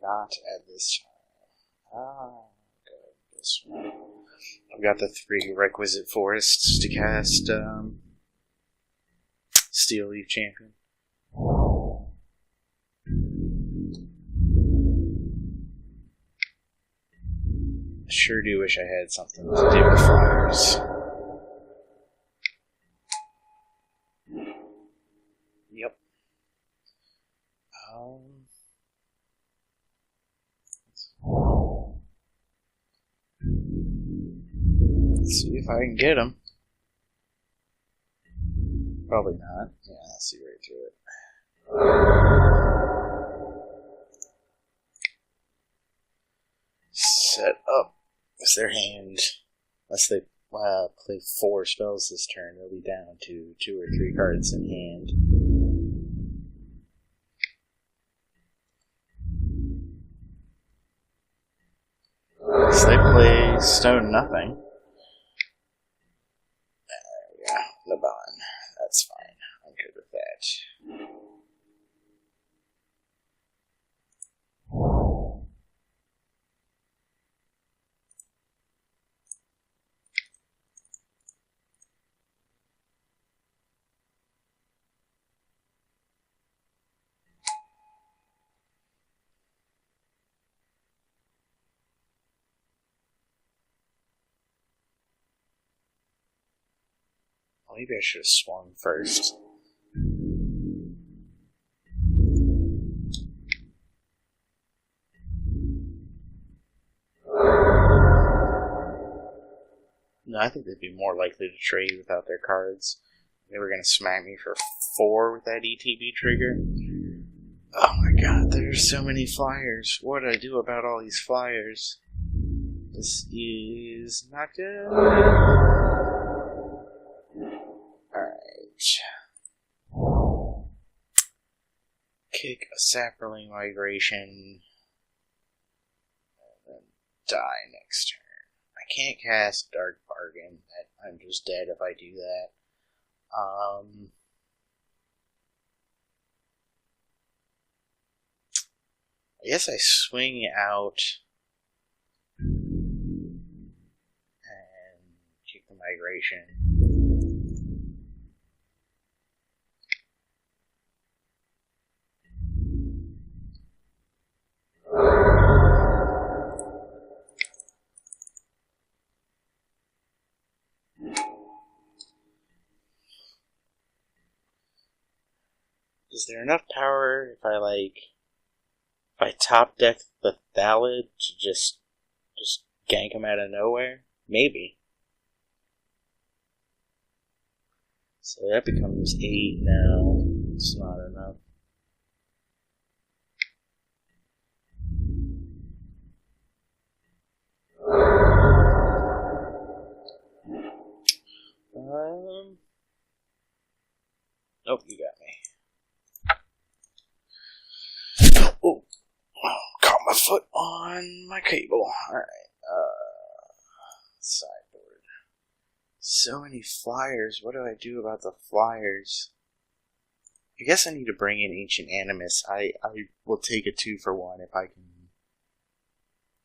Not at this time. Good. This one. I've got the 3 requisite forests to cast Steel Leaf Champion. I sure do wish I had something to do with flyers. Yep. Let's see if I can get him. Probably not. Yeah, I'll see right through it. Set up. Is their hand. Unless they play 4 spells this turn, they'll be down to 2 or 3 cards in hand. So they play Stone Nothing. There we go. Naban. That's fine. I'm good with that. Maybe I should have swung first. No, I think they'd be more likely to trade without their cards. They were going to smack me for 4 with that ETB trigger. Oh my god, there's so many flyers. What do I do about all these flyers? This is not good. Kick a Saproling Migration, and then die next turn. I can't cast Dark Bargain. I'm just dead if I do that. I guess I swing out and kick the migration. Is there enough power if I top deck the Thallid to just gank him out of nowhere? Maybe. So that becomes 8 now. It's not enough. Oh, you got me. Oh, caught my foot on my cable. Alright, sideboard. So many flyers. What do I do about the flyers? I guess I need to bring in Ancient Animus. I will take a 2-for-1 if I can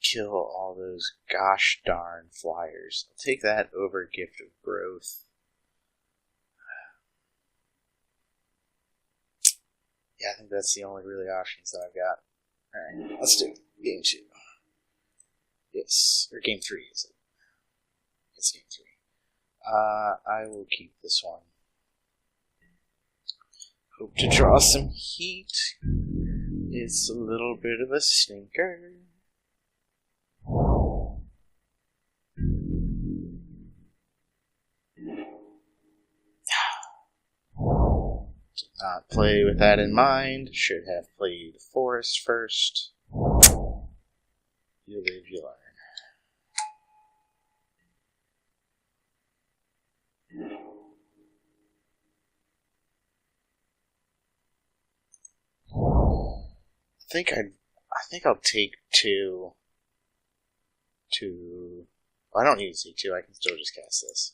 kill all those gosh darn flyers. I'll take that over Gift of Growth. Yeah, I think that's the only really options that I've got. Alright, let's do Game 2. Yes, or Game 3, is it? It's Game 3. I will keep this one. Hope to draw some heat. It's a little bit of a stinker. Did not play with that in mind. Should have played Forest first. You live, you learn. I think I'll take 2. I don't need to take 2. I can still just cast this.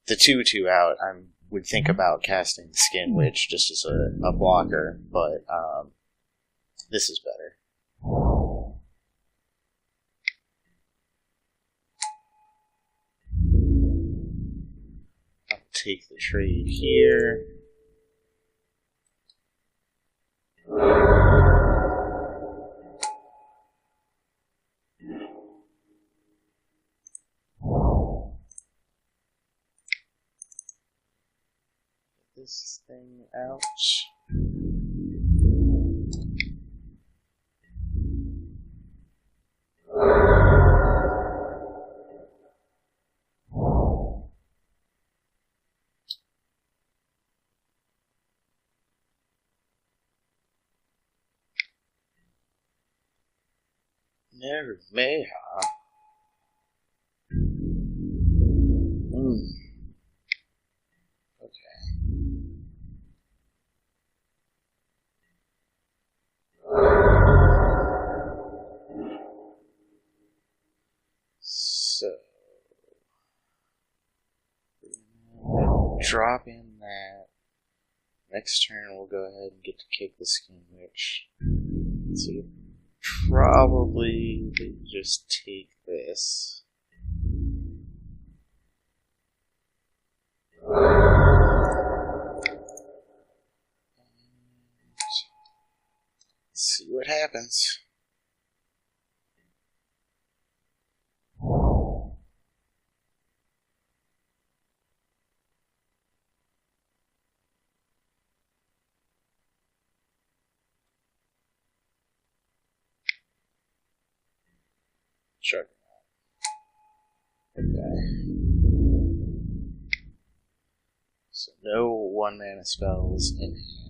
The 2/2 out. I would think about casting Skin Witch just as a blocker, but this is better. I'll take the trade here. This thing out. Never may, huh? Okay. So, drop in that. Next turn, we'll go ahead and get to kick the Skin Witch. So, probably just take this. See what happens. Sure. Okay. So no 1-mana spells in hand.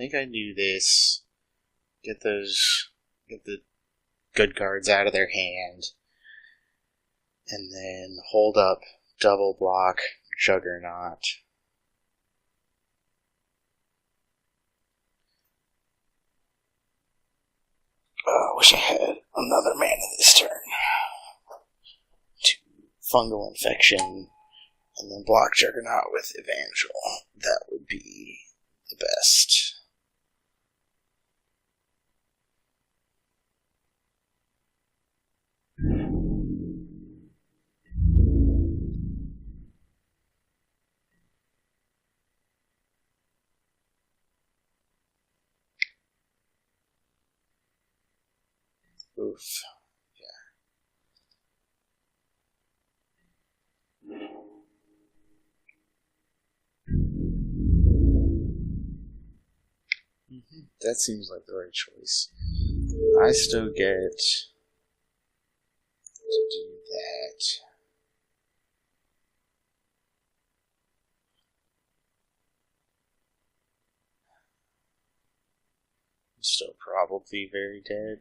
think I do this. Get the good cards out of their hand. And then hold up, double block, Juggernaut. I wish I had another mana this turn. 2 fungal infection, and then block Juggernaut with Evangel. That would be the best. Oof. That seems like the right choice. I still get to do that. I'm still probably very dead.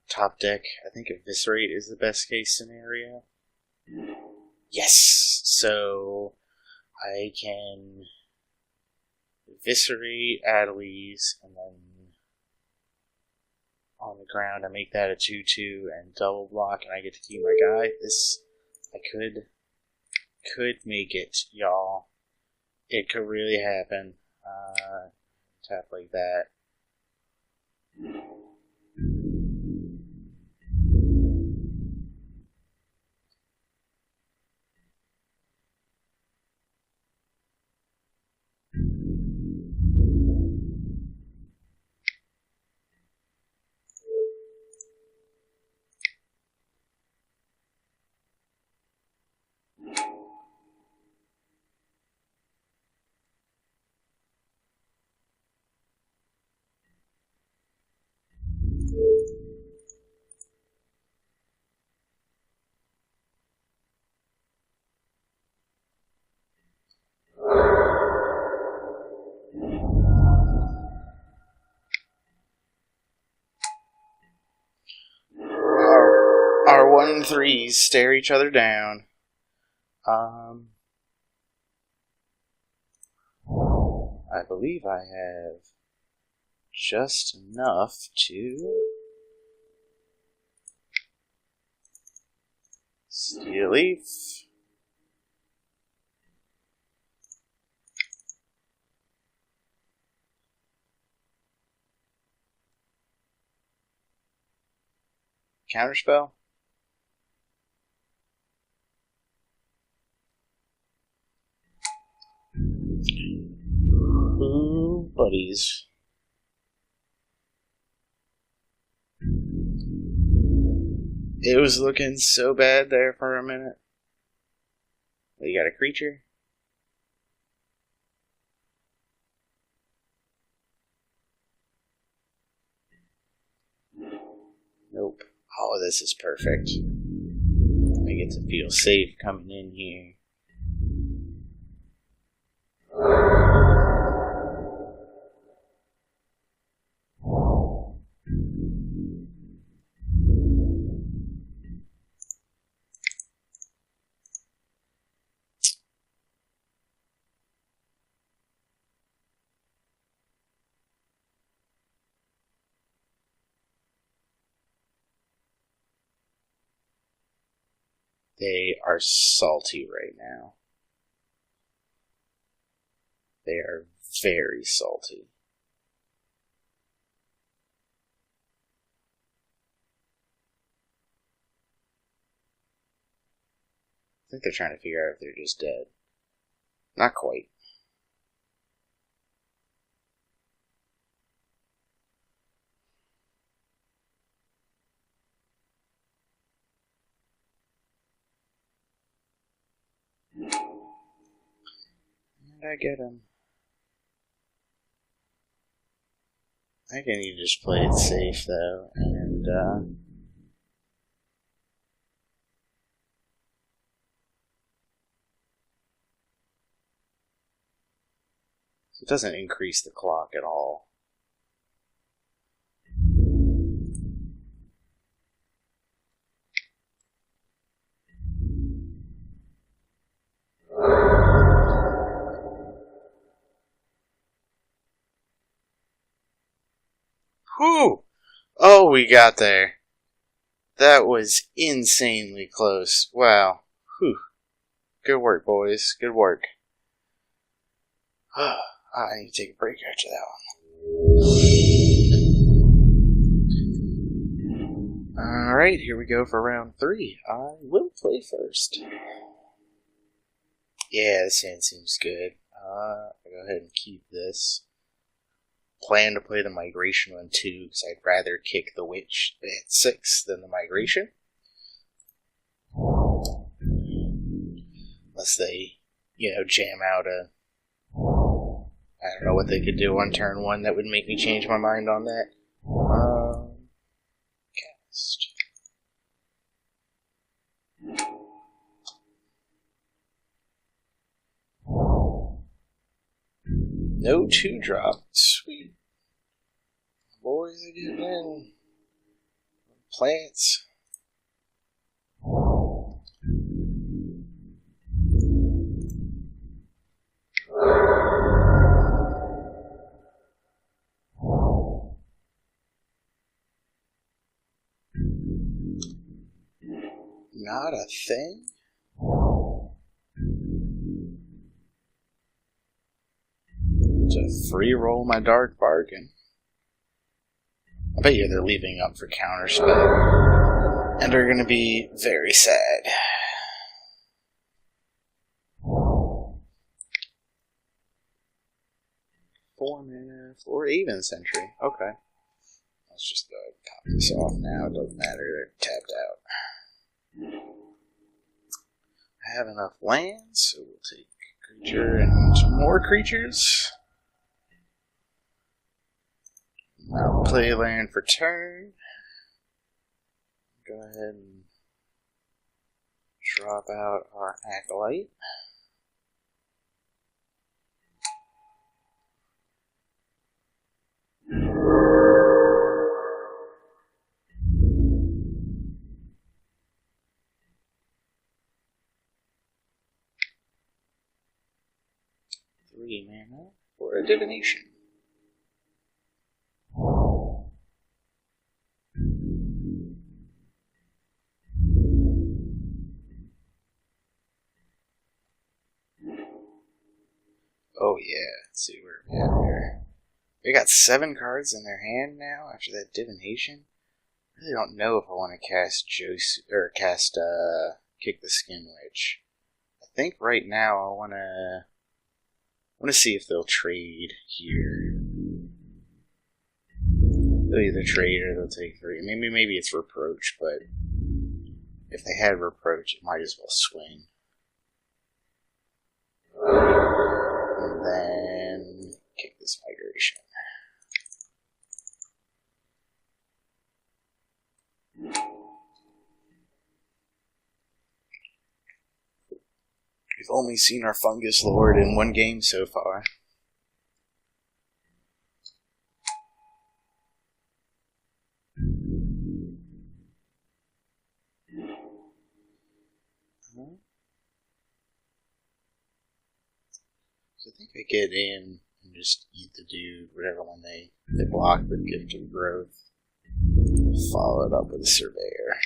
Top deck, I think Eviscerate is the best case scenario. Yes! So I can Eviscerate Adelies, and then on the ground I make that a 2/2 and double block, and I get to keep my guy. This, I could make it, y'all. It could really happen. Tap like that. Our 1 and 3s stare each other down. I believe I have just enough to steal a leaf. Counterspell. Ooh, buddies. It was looking so bad there for a minute. You got a creature? Nope. Oh, this is perfect. I get to feel safe coming in here. They are salty right now. They are very salty. I think they're trying to figure out if they're just dead. Not quite. And I get him. I think I need to just play it safe though, and It doesn't increase the clock at all. Whew! Oh, we got there. That was insanely close. Wow. Whew. Good work, boys. Good work. I need to take a break after that one. Alright, here we go for round 3. I will play first. Yeah, this hand seems good. I'll go ahead and keep this. Plan to play the migration on 2 because I'd rather kick the witch at 6 than the migration. Unless they, jam out a... I don't know what they could do on turn 1 that would make me change my mind on that. Cast. No 2-drop. Sweet. Boys are getting in. Plants. Not a thing. To free roll my dark bargain. I bet you they're leaving up for counterspell. And they're going to be very sad. Four mana for Even Sentry. Okay. Let's just go ahead and pop this off now. It doesn't matter. They're tapped out. I have enough lands, so we'll take creature and more creatures. I'll play land for turn. Go ahead and drop out our Acolyte. Three mana for a divination. Oh yeah, let's see where we at here. They got 7 cards in their hand now after that divination. I really don't know if I want to cast Kick the Skin Witch. I think right now I want to see if they'll trade here. They'll either trade or they'll take 3. Maybe it's Reproach, but if they had Reproach, it might as well swing. And then kick this migration. We've only seen our Fungus Lord in 1 game so far. So I think I get in and just eat the dude, whatever one they block with Gift of Growth. Follow it up with a Surveyor.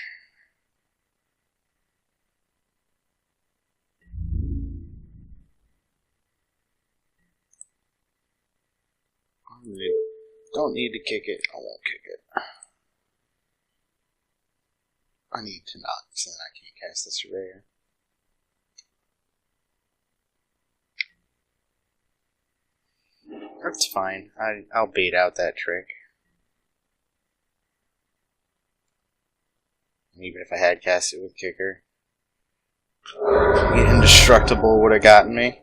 Don't need to kick it. I won't kick it. I need to not, so then I can't cast the Surveyor. That's fine. I'll bait out that trick. And even if I had cast it with Kicker, the Indestructible would have gotten me.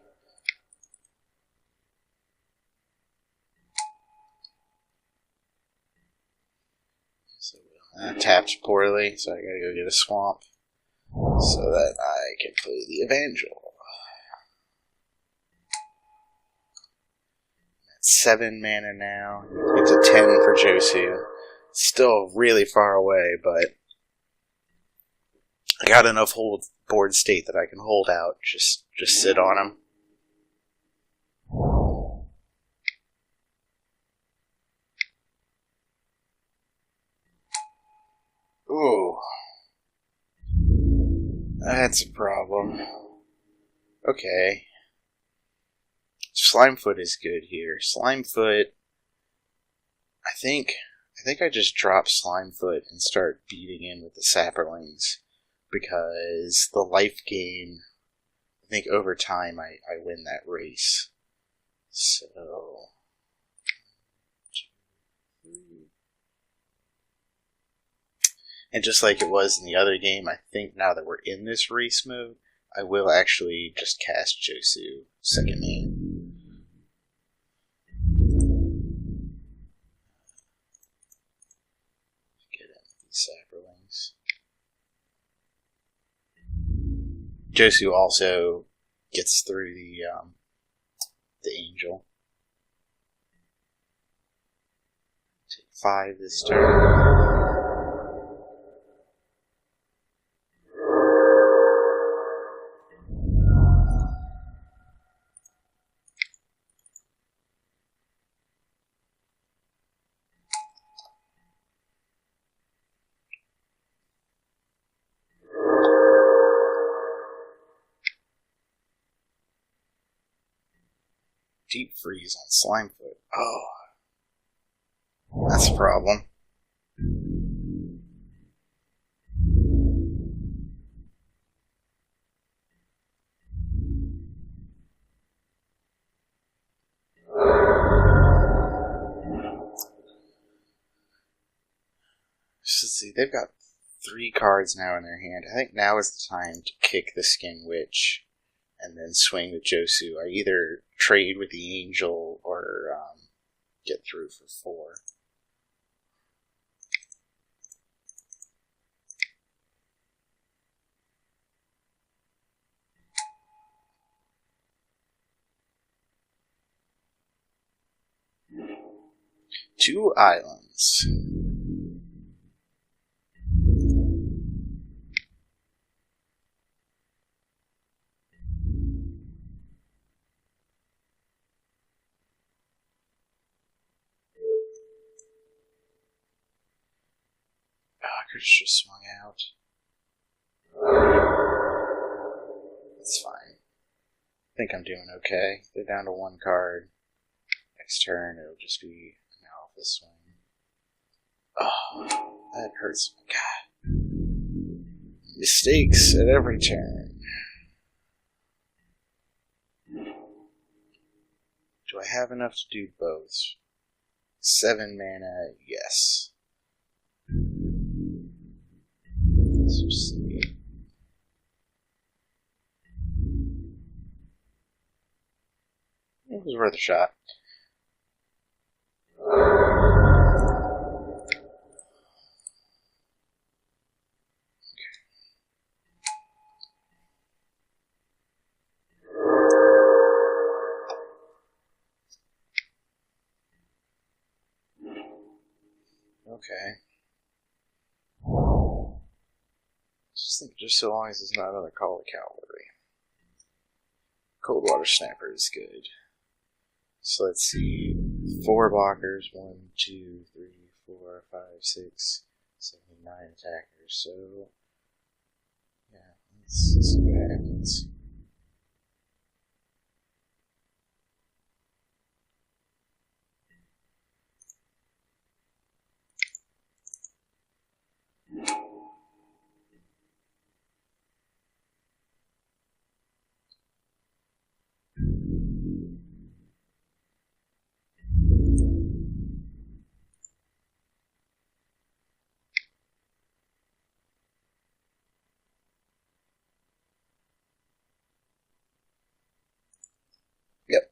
So tapped poorly, so I gotta go get a swamp so that I can play the Evangel. 7 mana now. It's a 10 for Josu. Still really far away, but I got enough board state that I can hold out. Just sit on him. Ooh. That's a problem. Okay. Slimefoot is good here. Slimefoot, I think I just drop Slimefoot and start beating in with the Sapperlings, because the life gain, I think over time I win that race. So, 1, 2, 3. And just like it was in the other game, I think now that we're in this race mode, I will actually just cast Josu second main. Get in these Sapperlings. Josu also gets through the Angel. Take 5 this turn. Deep freeze on Slimefoot. Oh, that's a problem. Let's see, they've got 3 cards now in their hand. I think now is the time to kick the Skin Witch and then swing with Josu. I either trade with the Angel or get through for 4. Two islands. I could have just swung out. That's fine. I think I'm doing okay. They're down to 1 card. Next turn, it'll just be an alpha swing. Oh, that hurts. God. Mistakes at every turn. Do I have enough to do both? 7 mana, yes. Let's see. It was worth a shot. Okay. Just so long as it's not another Call of Cavalry. Coldwater Snapper is good. So let's see. 4 blockers. 1, 2, 3, 4, 5, 6, 7, 9 attackers. So, yeah, let's see what happens.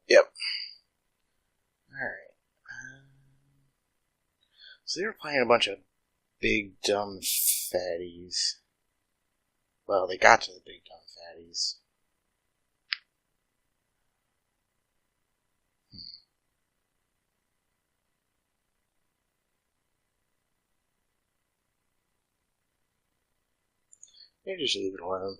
Yep. Alright. So they were playing a bunch of big, dumb fatties. Well, they got to the big, dumb fatties. Maybe just leave it alone.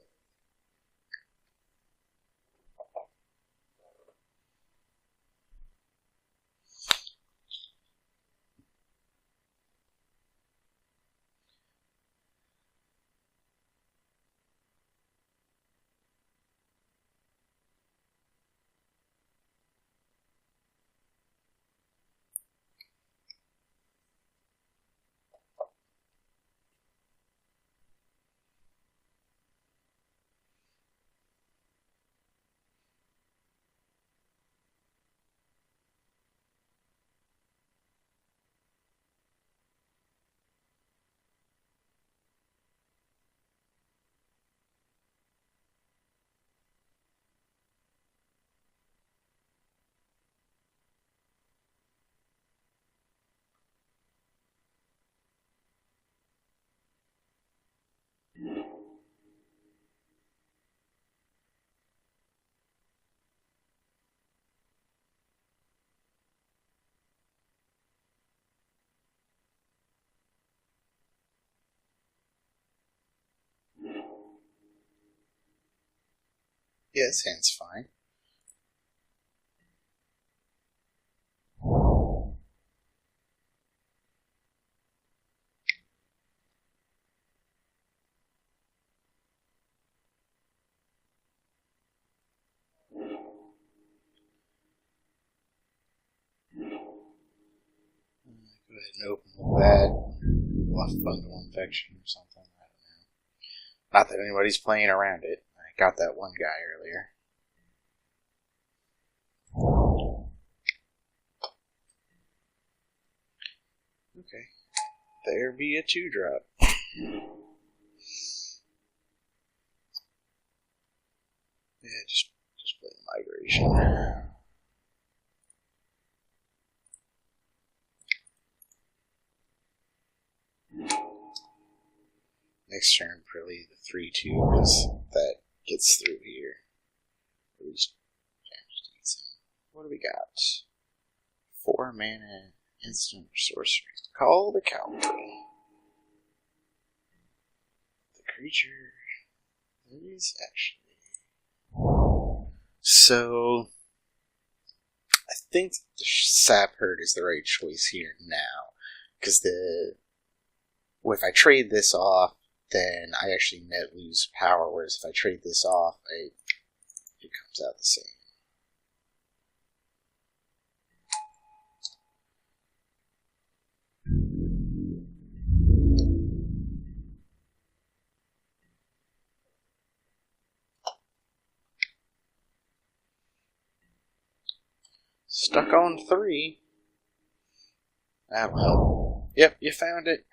Yeah, this hand's fine. Go ahead and open with that. We'll have fungal infection or something. I don't know. Not that anybody's playing around it. I got that one guy earlier. Okay. There be a 2-drop. Yeah, just play migration. Next turn, probably the 3/2, because that gets through here. What do we got? 4 mana, instant sorcery. Call the cavalry. The creature is actually. So, I think the sap herd is the right choice here now, because if I trade this off, then I actually net lose power, whereas if I trade this off, it comes out the same. Stuck on 3. Ah, well. Yep, you found it.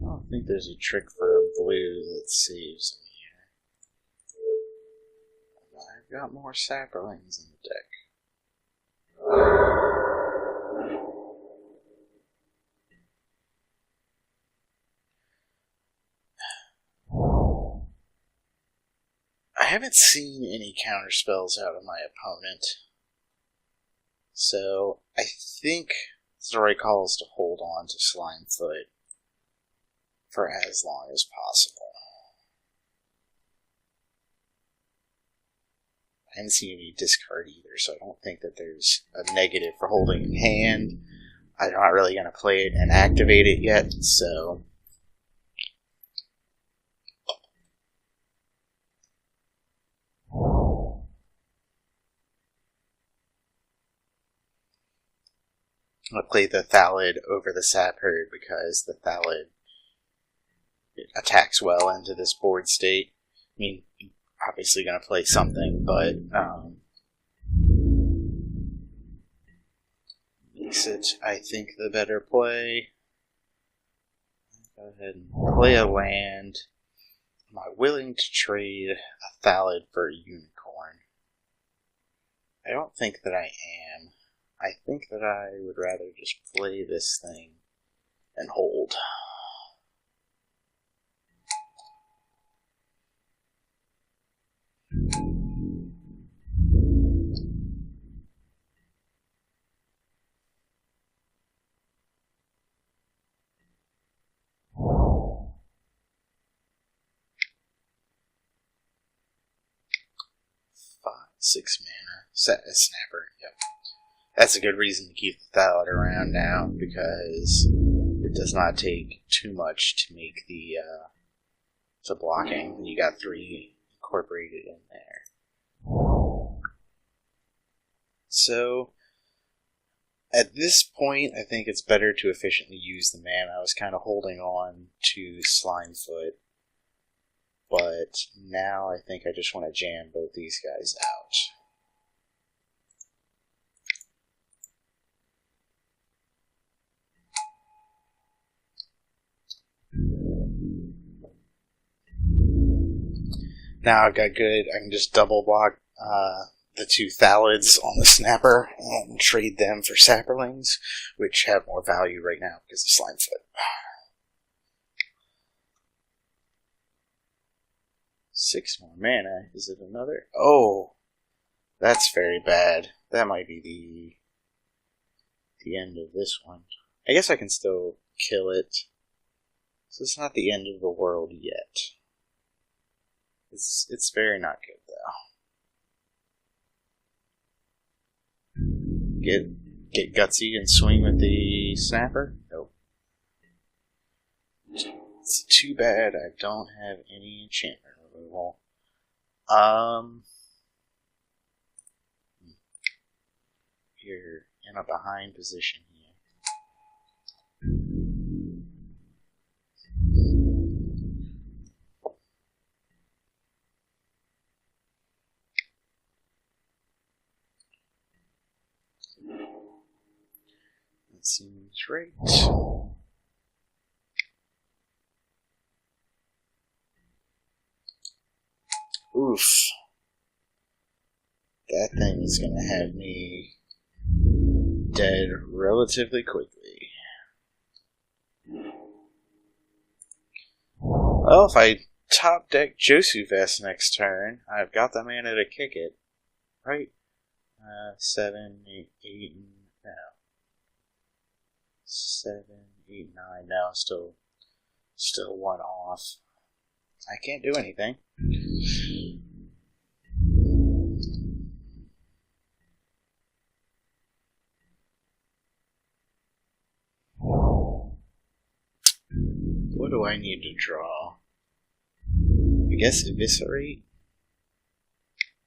I don't think there's a trick for blue that saves me here. I've got more saplings in the deck. I haven't seen any counter spells out of my opponent, so I think the right call is to hold on to Slimefoot for as long as possible. I haven't seen any discard either, so I don't think that there's a negative for holding in hand. I'm not really going to play it and activate it yet, so. I'll play the Thallid over the Sap Herd because the Thallid attacks well into this board state. I mean, obviously going to play something, but makes it, I think, the better play. Go ahead and play a land. Am I willing to trade a Thallid for a Unicorn? I don't think that I am. I think that I would rather just play this thing and hold. 6 mana. Snapper, yep. That's a good reason to keep the Thallid around now, because it does not take too much to make the blocking. You got 3 incorporated in there. So, at this point, I think it's better to efficiently use the mana. I was kind of holding on to Slimefoot, but now I think I just want to jam both these guys out. Now I've got good, I can just double block the 2 Thallids on the Snapper and trade them for Sapperlings, which have more value right now because of Slimefoot. 6 more mana. Is it another? Oh, that's very bad. That might be the end of this one. I guess I can still kill it. So it's not the end of the world yet. It's very not good though. Get gutsy and swing with the Snapper? Nope. It's too bad I don't have any enchantment removal. You're in a behind position here. That seems right. Oof. That thing is gonna have me dead relatively quickly. Well, if I top deck Josufest next turn, I've got the mana to kick it. Right? 7, 8, no. 7, 8, 9, no, still 1 off. I can't do anything. What do I need to draw? I guess Eviscerate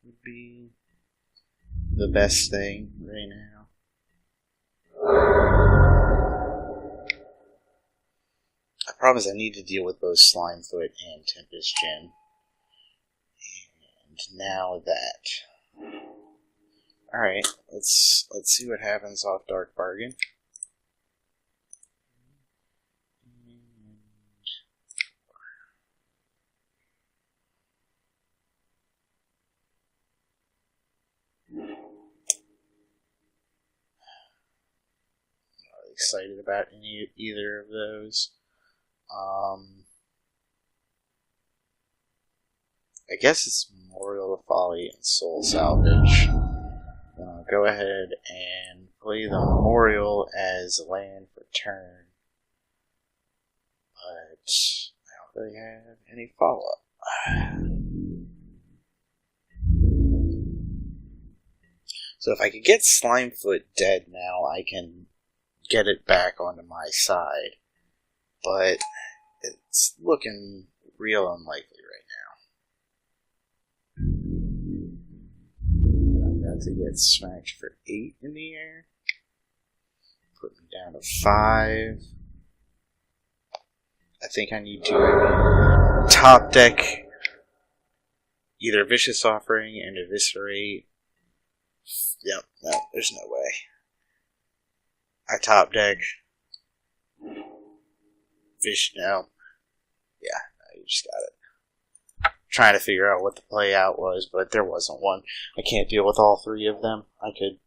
would be the best thing right now. I promise I need to deal with both Slimefoot and Tempest Djinn. And now that. Alright, let's see what happens off Dark Bargain. Excited about either of those. I guess it's Memorial of Folly and Soul Salvage. Go ahead and play the Memorial as a land for turn, but I don't really have any follow-up. So if I could get Slimefoot dead now, I can get it back onto my side, but it's looking real unlikely right now. I'm about to get smacked for 8 in the air, put me down to 5. I think I need to top deck either Vicious Offering and Eviscerate. Yep, no, there's no way. I top deck. No. Yeah, no, you just got it. Trying to figure out what the play out was, but there wasn't one. I can't deal with all 3 of them. I could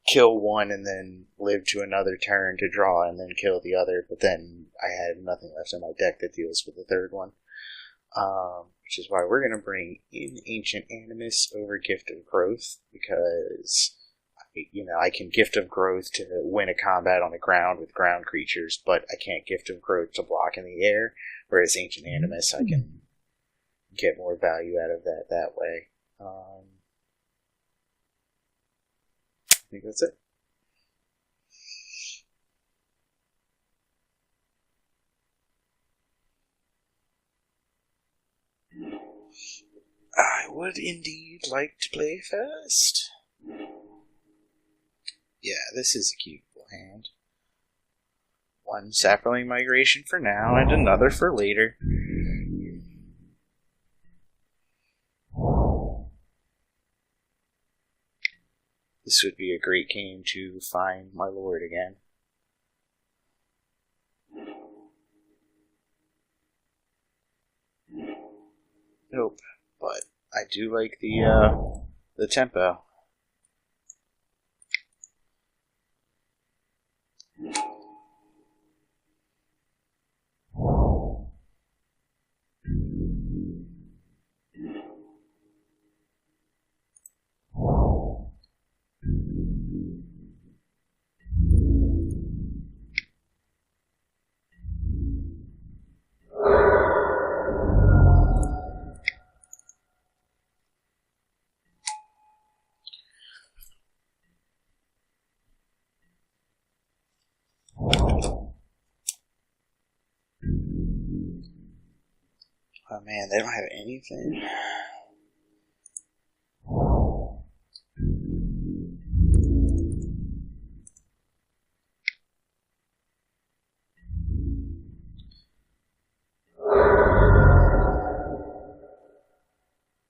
kill one and then live to another turn to draw and then kill the other, but then I had nothing left in my deck that deals with the 3rd one. Which is why we're going to bring in Ancient Animus over Gift of Growth, because I can Gift of Growth to win a combat on the ground with ground creatures, but I can't Gift of Growth to block in the air, whereas Ancient Animus, I can get more value out of that way. think that's it. I would indeed like to play first. Yeah, this is a cute little hand. One sapling migration for now, and another for later. This would be a great game to find my lord again. Nope, but I do like the tempo. Oh man, they don't have anything.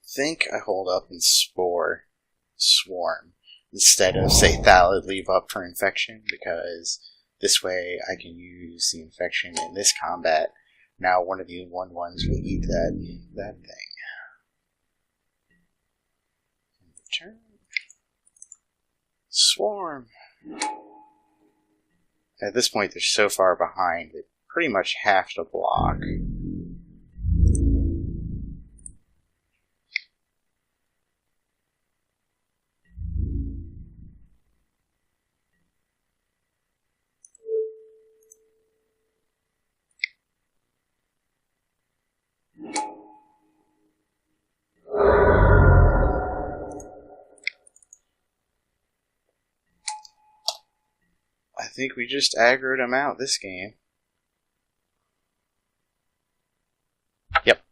I think I hold up and swarm instead of say Thallid leave up for infection, because this way I can use the infection in this combat. Now one of the 1/1s will eat that thing. Turn. Swarm. At this point, they're so far behind they pretty much have to block. I think we just aggroed him out this game. Yep.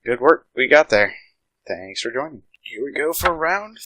Good work. We got there. Thanks for joining. Here we go for round